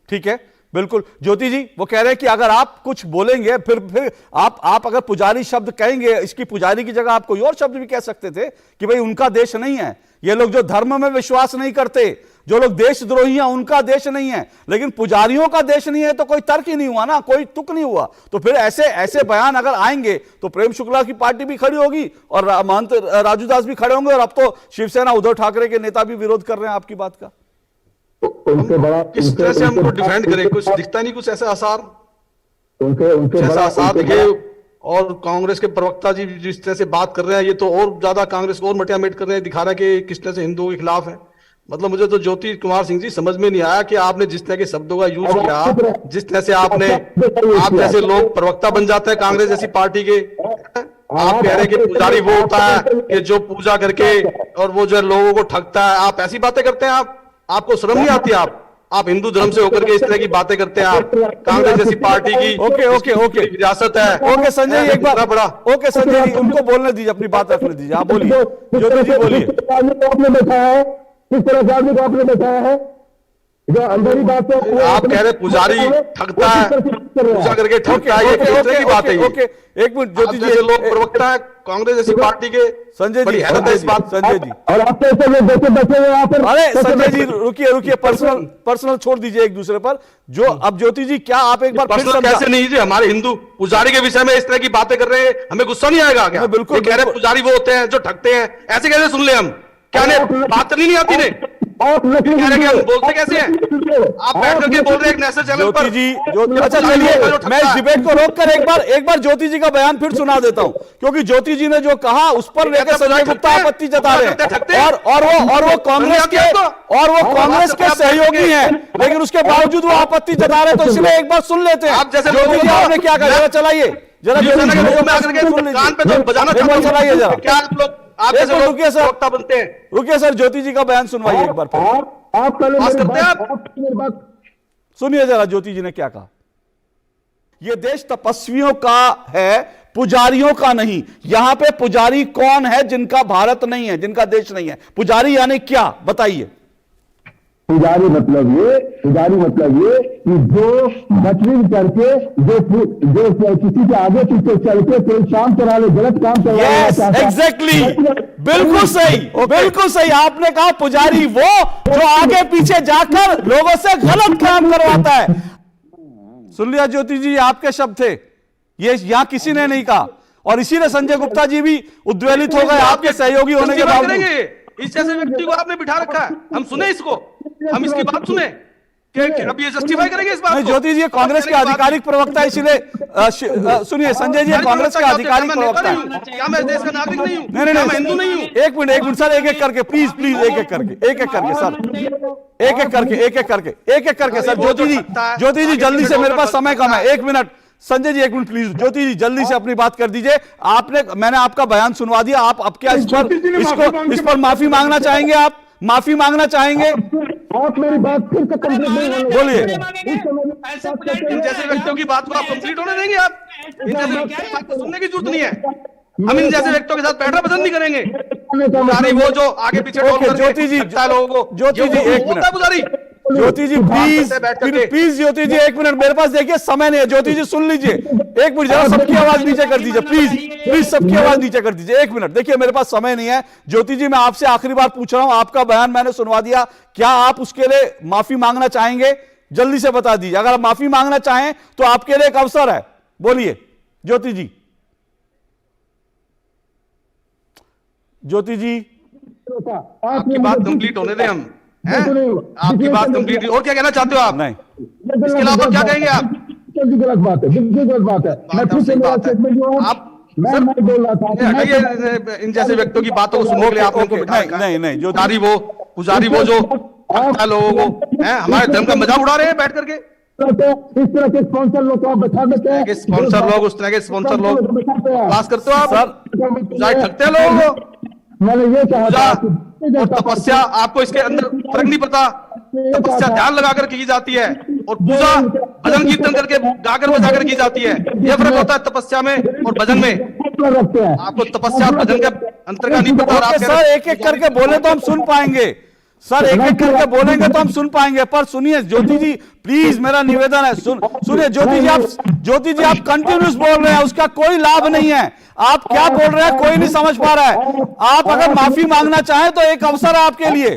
ठीक है, बिल्कुल। ज्योति जी वो कह रहे हैं कि अगर आप कुछ बोलेंगे फिर आप अगर पुजारी शब्द कहेंगे, इसकी पुजारी की जगह आप कोई और शब्द भी कह सकते थे कि भाई उनका देश नहीं है। ये लोग जो धर्म में विश्वास नहीं करते, जो लोग देशद्रोही हैं, उनका देश नहीं है। लेकिन पुजारियों का देश नहीं है तो कोई तर्क ही नहीं हुआ ना, कोई तुक नहीं हुआ। तो फिर ऐसे बयान अगर आएंगे तो प्रेम शुक्ला की पार्टी भी खड़ी होगी और महंत राजू दास भी खड़े होंगे, और अब तो शिवसेना उद्धव ठाकरे के नेता भी विरोध कर रहे हैं आपकी बात का। किस तरह से हमको डिफेंड करें? कुछ दिखता नहीं, कुछ ऐसा आसार दिखे। और कांग्रेस के प्रवक्ता जी जिस तरह से बात कर रहे हैं, ये तो और ज्यादा कांग्रेस को और मटियामेट कर रहे हैं, दिखा रहा है कि किस तरह से हिंदुओं के खिलाफ है। मतलब मुझे तो ज्योति कुमार सिंह जी समझ में नहीं आया कि आपने जिस तरह के शब्दों का यूज किया, जिस तरह से आप जैसे लोग प्रवक्ता बन जाते हैं कांग्रेस जैसी पार्टी के। आप कह रहे हैं कि पुजारी वो होता है कि जो पूजा करके और वो जो है लोगों को ठगता है। आप ऐसी बातें करते हैं? आपको शर्म नहीं आती? आप हिंदू धर्म से होकर के इस तरह की बातें करते हैं। आप कांग्रेस जैसी पार्टी की ओके विरासत है। ओके संजय जी, एक बार बड़ा ओके संजय जी, उनको बोलने दीजिए, अपनी बात रखने दीजिए। आप बोलिए, ज्योति जी बोलिए। आपने बैठाया है, किस तरह से आदमी को आपने बैठाया है, जो अंदर ही बात है। आप कह रहे पुजारी ठगता है, पूजा करके ठगता है, ये किस तरह की बात है? ओके एक मिनट ज्योति जी, लोग प्रवक्ता है कांग्रेस जैसी पार्टी के। संजय जी, हैरत है इस बात। संजय जी, और आप ऐसे लोग बैठे हुए यहाँ पर। अरे संजय जी रुकिए, पर्सनल छोड़ दीजिए एक दूसरे पर। जो अब ज्योति जी, क्या आप एक बार पर्सनल कैसे नहीं जी, हमारे हिंदू पुजारी के विषय में इस तरह की बातें कर रहे हैं, हमें गुस्सा नहीं आएगा क्या? बिल्कुल कह रहे पुजारी वो होते हैं जो ठगते हैं, ऐसे कैसे सुन ले हम? क्या बात करनी नहीं आती ने? बोलते कैसे हैं आप? बैठ करके बोल रहे हैं एक नेशनल चैनल पर। ज्योति जी, अच्छा चलिए, मैं इस डिबेट को रोककर एक बार ज्योति जी का बयान फिर सुना देता हूं, क्योंकि ज्योति जी ने जो कहा उस पर लेकर संजय गुप्ता आपत्ति जता रहे हैं, और वो कांग्रेस के सहयोगी हैं, लेकिन उसके बावजूद वो आपत्ति जता रहे हैं। तो इसलिए एक बार सुन लेते हैं। ज्योति जी, आपने क्या कहा, जरा चलाइए, जरा चलाइए जरा। क्या आप लोग आप जैसे लोग रुकिए सर, बनते हैं? रुकिए सर, ज्योति जी का बयान सुनवाइए एक बार। आप सुनिए जरा ज्योति जी ने क्या कहा। यह देश तपस्वियों का है, पुजारियों का नहीं। यहां पे पुजारी कौन है जिनका भारत नहीं है, जिनका देश नहीं है? पुजारी यानी क्या, बताइए। पुजारी मतलब ये कि जो बचविन करके, जो किसी के आगे पीछे चल के कोई काम करा ले, गलत काम करवाना चाहता है। एग्जैक्टली, बिल्कुल सही आपने कहा। पुजारी वो जो आगे पीछे जाकर लोगों से गलत काम करवाता है। सुन लिया ज्योति जी, आपके शब्द थे, ये यहां किसी ने नहीं कहा, और इसीलिए संजय गुप्ता जी भी उद्वेलित हो गए आपके सहयोगी होने के बावजूद। इस जैसे व्यक्ति को आपने बिठा रखा है, हम सुने इसको, हम इसकी बात सुने कि अब ये जस्टिफाई करेंगे इस बात को? ज्योति जी कांग्रेस के आधिकारिक प्रवक्ता, इसीलिए सुनिए संजय जी, कांग्रेस के आधिकारिक प्रवक्ता है। क्या मैं देश का नागरिक नहीं हूं? नहीं, मैं हिंदू नहीं हूं? एक मिनट सर, एक एक करके प्लीज, एक एक करके सर, एक एक करके सर। ज्योति जी जल्दी से, मेरे पास समय कम है, 1 minute. Sanjay ji 1 minute please. Jyoti ji जल्दी से अपनी बात कर दीजिए। मैंने आपका बयान सुनवा दिया, आप अब क्या इस पर माफी मांगना चाहेंगे? आप माफी मांगना चाहेंगे? आप मेरी बात फिर से कंप्लीट नहीं होने बोलिए। इन जैसे व्यक्तियों की बात को आप कंप्लीट होने देंगे? आप इन जैसे व्यक्तियों की बात को सुनने की जरूरत नहीं है। हम इन जैसे व्यक्तियों के साथ बैठना पसंद नहीं करेंगे। पुजारी वो जो आगे पीछे ज्योति जी, लोगों को ज्योति जी 1 मिनट, पुजारी ज्योति जी प्लीज ज्योति जी 1 मिनट, मेरे पास देखिए समय नहीं है। ज्योति जी सुन लीजिए, 1 मिनट, जरा सबकी आवाज नीचे कर दीजिए प्लीज सबकी आवाज नीचे कर दीजिए। 1 मिनट, देखिए मेरे पास समय नहीं है। ज्योति जी मैं आपसे आखिरी बार पूछ रहा हूं, आपका बयान मैंने सुनवा दिया, क्या आप उसके लिए माफी मांगना चाहेंगे? जल्दी से बता दीजिए। अगर आप माफी मांगना चाहें तो आपके लिए एक अवसर है, बोलिए ज्योति जी। ज्योति जी आपकी बात कंप्लीट होने दें हम, आपकी बात कंप्लीट। और क्या कहना चाहते हो आप? नहीं, इसके अलावा क्या कहेंगे आप? गलत बात है, बिल्कुल गलत बात है। मैं फिर से मेरा स्टेटमेंट जो है, मैं बोल रहा था, इन जैसे व्यक्तियों की बातों को सुनने के लिए आपने उनको बिठाया। नहीं, जो पुजारी वो जो लोगों को हमारे धर्म का मजाक उड़ा रहे हैं बैठ करके। इस तरह के स्पॉन्सर लोग को आप बैठा देते हैं, स्पॉन्सर लोग, उस तरह के स्पॉन्सर लोग पास करते हो आप सर, ठगते हैं लोगों को। मैंने ये कहा तपस्या आपको इसके अंदर फर्क नहीं पड़ता। तपस्या ध्यान लगाकर की जाती है और पूजा भजन कीर्तन करके गाकर बजाकर की जाती है। यह फर्क होता है तपस्या में और भजन में। आपको तपस्या और भजन का अंतर का नहीं पता। सर एक एक करके बोले तो हम सुन पाएंगे, सर एक एक करके बोलेंगे तो हम सुन पाएंगे। पर सुनिए ज्योति जी प्लीज, मेरा निवेदन है, सुनिए ज्योति जी आप कंटिन्यूस बोल रहे हैं, उसका कोई लाभ नहीं है। आप क्या बोल रहे हैं कोई नहीं समझ पा रहा है। आप अगर माफी मांगना चाहें तो एक अवसर है आपके लिए।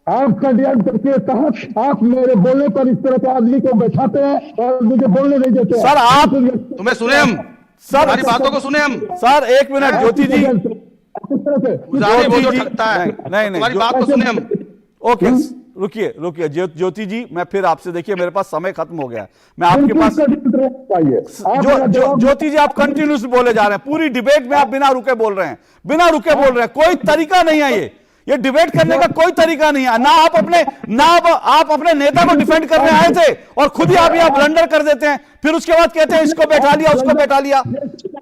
आप षड्यंत्र के तहत आप मेरे बोलने पर इस तरह के आदमी को बैठाते हैं और मुझे बोलने नहीं देते। सर आप तुम्हें सुने हम, सर हमारी बातों को सुने हम। सर 1 मिनट ज्योति जी, वो जो ठगता है, नहीं हमारी बात को सुने हम। ओके रुकिए ज्योति जी, मैं फिर आपसे, देखिए मेरे पास समय खत्म हो गया है, मैं आपके पास ज्योति जी आप कंटिन्यूस बोले जा रहे हैं, पूरी डिबेट में आप बिना रुके बोल रहे हैं, कोई तरीका नहीं है ये डिबेट करने का कोई तरीका नहीं है। ना आप अपने नेता को डिफेंड करने आए थे और खुद ही आप यहाँ ब्लंडर कर देते हैं, फिर उसके बाद कहते हैं इसको बैठा लिया उसको बैठा लिया।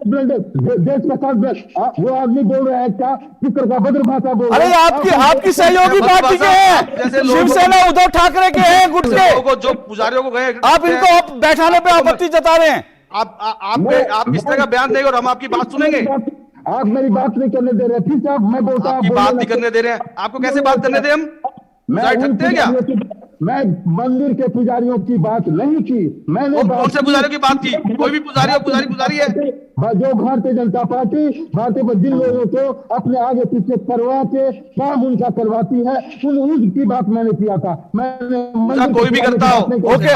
देश का कर्ज वो आदमी बोल रहे हैं क्या चित्र का भद्र भाषा बोल अरे आपकी सहयोगी पार्टी के हैं, शिवसेना उद्धव ठाकरे के हैं गुट के, जो पुजारियों को गए आप इनको बैठाने पे आपत्ति जता रहे हैं। आप किस तरह का बयान देंगे और हम आपकी बात सुनेंगे? आप मेरी बात नहीं करने दे रहे, ठीक है? मैं बोलता हूँ आपकी बात नहीं करने दे रहे हैं, आपको कैसे बात करने दे? हम सकते हैं क्या? मैं मंदिर के पुजारियों की बात नहीं की, मैंने कौन से पुजारियों की बात की? कोई भी पुजारी हो, पुजारी है जो भारतीय जनता पार्टी भारतीय पर जिन लोगों को अपने आगे पीछे करवा के काम उनका करवाती है, उनकी बात मैंने किया था। मैंने कोई भी करता हो। ओके,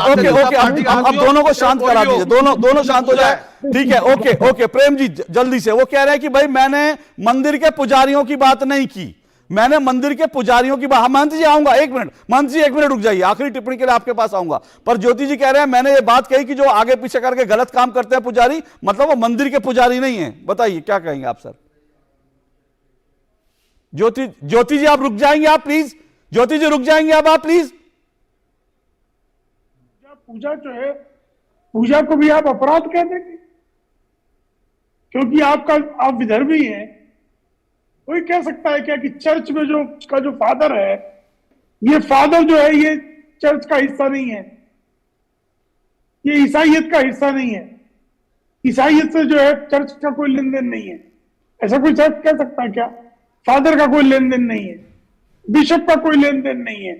अब दोनों को शांत करा दीजिए, दोनों शांत हो जाए, ठीक है? ओके प्रेम जी जल्दी से। वो कह रहे हैं कि भाई मैंने मंदिर के पुजारियों की बात नहीं की, मैंने मंदिर के पुजारियों की बात। महंत जी आऊंगा, एक मिनट महंत जी, एक मिनट रुक जाइए, आखिरी टिप्पणी के लिए आपके पास आऊंगा। पर ज्योति जी कह रहे हैं मैंने ये बात कही कि जो आगे पीछे करके गलत काम करते हैं पुजारी, मतलब वो मंदिर के पुजारी नहीं है। बताइए क्या कहेंगे आप सर? ज्योति जी आप रुक जाएंगे, आप प्लीज, ज्योति जी रुक जाएंगे आप प्लीज। पूजा जो है, पूजा को भी आप अपराध कह देंगे क्योंकि आप विधर्मी हैं। कोई कह सकता है क्या कि चर्च में जो फादर है, ये फादर जो है ये चर्च का हिस्सा नहीं है, ये ईसाइयत का हिस्सा नहीं है, ईसाइयत से जो है चर्च का कोई लेन देन नहीं है? ऐसा कोई चर्च कह सकता है क्या? फादर का कोई लेन देन नहीं है, बिशप का कोई लेन देन नहीं है,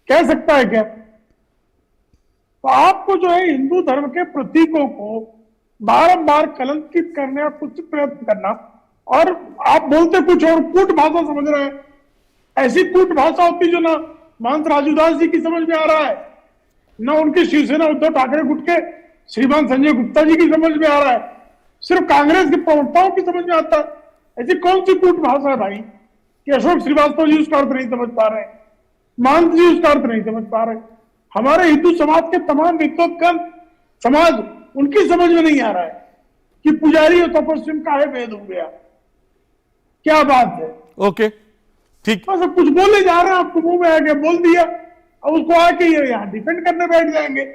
कह सकता है क्या? तो आपको जो है हिंदू धर्म के प्रतीकों को बारंबार कलंकित करने का कुछ प्रयत्न करना, और आप बोलते कुछ और कूट भाषा समझ रहे हैं। ऐसी कूट भाषा होती जो ना महंत राजूदास जी की समझ में आ रहा है, ना उनकी शिवसेना उद्धव ठाकरे गुट के श्रीमान संजय गुप्ता जी की समझ में आ रहा है, सिर्फ कांग्रेस के प्रवक्ताओं की समझ में आता है। ऐसी कौन सी कूट भाषा है भाई कि अशोक श्रीवास्तव जी उसका अर्थ नहीं समझ पा रहे, महंत जी उसका अर्थ नहीं समझ पा रहे, हमारे हिंदू समाज के तमाम विद्वत्गण समाज उनकी समझ में नहीं आ रहा है कि पुजारी और तपस्वी का है भेद हो गया। क्या बात है? ओके ठीक, बस कुछ बोले जा रहे हैं, आपको मुंह में आके बोल दिया, अब उसको आके यहाँ डिफेंड करने बैठ जाएंगे,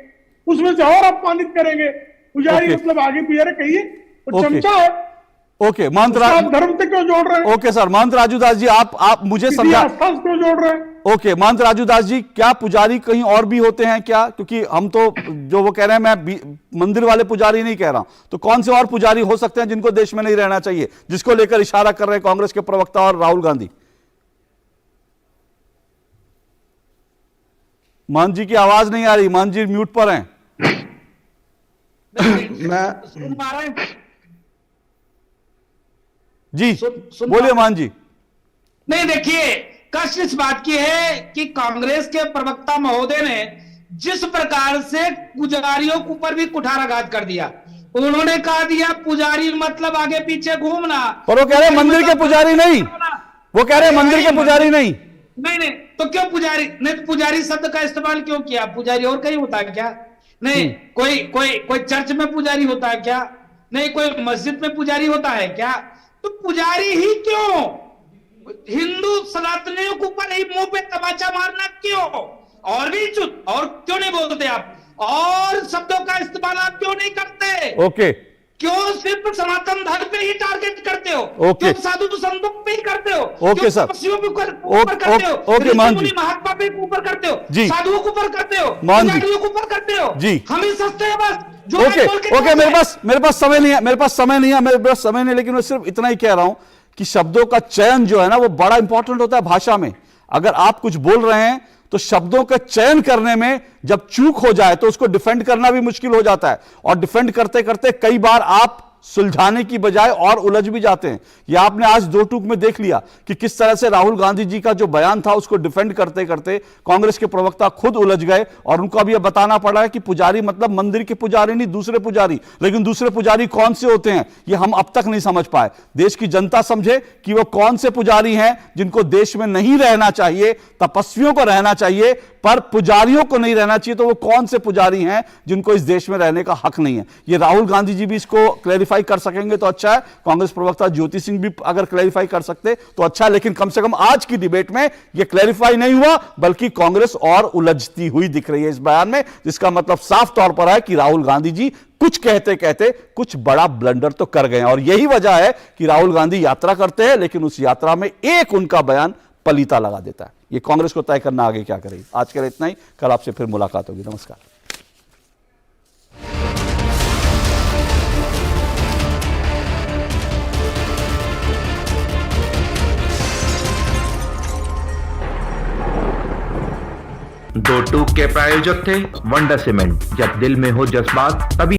उसमें से और अपमानित करेंगे। पुजारी मतलब आगे पुजारी कहिए तो चमचा है। ओके महंत धर्म से क्यों जोड़ रहे हैं? ओके सर, महंत राजूदास जी आप मुझे समझा क्यों जोड़ रहे हैं? ओके महंत राजूदास जी, क्या पुजारी कहीं और भी होते हैं क्या? क्योंकि हम तो जो वो कह रहे हैं, मैं मंदिर वाले पुजारी नहीं कह रहा हूं, तो कौन से और पुजारी हो सकते हैं जिनको देश में नहीं रहना चाहिए, जिसको लेकर इशारा कर रहे हैं कांग्रेस के प्रवक्ता और राहुल गांधी? महंत जी की आवाज नहीं आ रही, महंत जी म्यूट पर हैं। जी बोलिए मान जी। नहीं देखिए, कष्ट इस बात की है कि कांग्रेस के प्रवक्ता महोदय ने जिस प्रकार से पुजारियों के ऊपर भी कुठाराघात कर दिया, उन्होंने कहा दिया पुजारी मतलब आगे पीछे घूमना, और वो कह रहे हैं मंदिर के पुजारी नहीं, वो कह रहे हैं मंदिर के पुजारी नहीं। नहीं तो क्यों पुजारी? नहीं तो पुजारी शब्द का इस्तेमाल क्यों किया? पुजारी और कहीं होता है क्या? नहीं कोई चर्च में पुजारी होता है क्या? नहीं कोई मस्जिद में पुजारी होता है क्या? तो पुजारी ही क्यों? हिंदू सनातनियों के ऊपर ही मुंह पे तमाचा मारना क्यों? और भी चुप, और क्यों नहीं बोलते आप? और शब्दों का इस्तेमाल आप क्यों नहीं करते? ओके, क्यों सिर्फ सनातन धर्म पे ही टारगेट करते हो? ओके, क्यों साधु संतों पे ही करते हो? ओके सर, ऊपर करते हो? ओके मान जी, महात्मा पे ऊपर करते हो, साधुओं के ऊपर करते हो, पुजारियों के ऊपर करते हो जी। हम ही सस्ते हैं बस। ओके मेरे पास समय नहीं है, लेकिन मैं सिर्फ इतना ही कह रहा हूं कि शब्दों का चयन जो है ना, वो बड़ा इंपॉर्टेंट होता है भाषा में। अगर आप कुछ बोल रहे हैं तो शब्दों का चयन करने में जब चूक हो जाए तो उसको डिफेंड करना भी मुश्किल हो जाता है, और डिफेंड करते करते कई बार आप सुलझाने की बजाय और उलझ भी जाते हैं। यह आपने आज दो टूक में देख लिया कि किस तरह से राहुल गांधी जी का जो बयान था उसको डिफेंड करते करते कांग्रेस के प्रवक्ता खुद उलझ गए, और उनको अब यह बताना पड़ा है कि पुजारी मतलब मंदिर के पुजारी नहीं, दूसरे पुजारी। लेकिन दूसरे पुजारी कौन से होते हैं ये हम अब तक नहीं समझ पाए। देश की जनता समझे कि वो कौन से पुजारी हैं जिनको देश में नहीं रहना चाहिए, तपस्वियों को रहना चाहिए पर पुजारियों को नहीं रहना चाहिए। तो वो कौन से पुजारी हैं जिनको इस देश में रहने का हक नहीं है? ये राहुल गांधी जी भी इसको क्लैरिफाई कर सकेंगे तो अच्छा है, कांग्रेस प्रवक्ता ज्योति सिंह भी अगर क्लैरिफाई कर सकते तो अच्छा है। लेकिन कम से कम आज की डिबेट में यह क्लैरिफाई नहीं हुआ, बल्कि कांग्रेस और उलझती हुई दिख रही है इस बयान में, जिसका मतलब साफ तौर पर है कि राहुल गांधी जी कुछ कहते कहते कुछ बड़ा ब्लंडर तो कर गए, और यही वजह है कि राहुल गांधी यात्रा करते हैं लेकिन उस यात्रा में एक उनका बयान पलीता लगा देता है। ये कांग्रेस को तय करना आगे क्या करेगी। आज के लिए इतना ही, कल आपसे फिर मुलाकात होगी। नमस्कार। दो टूक के प्रायोजक थे वंडर सीमेंट। जब दिल में हो जज्बात तभी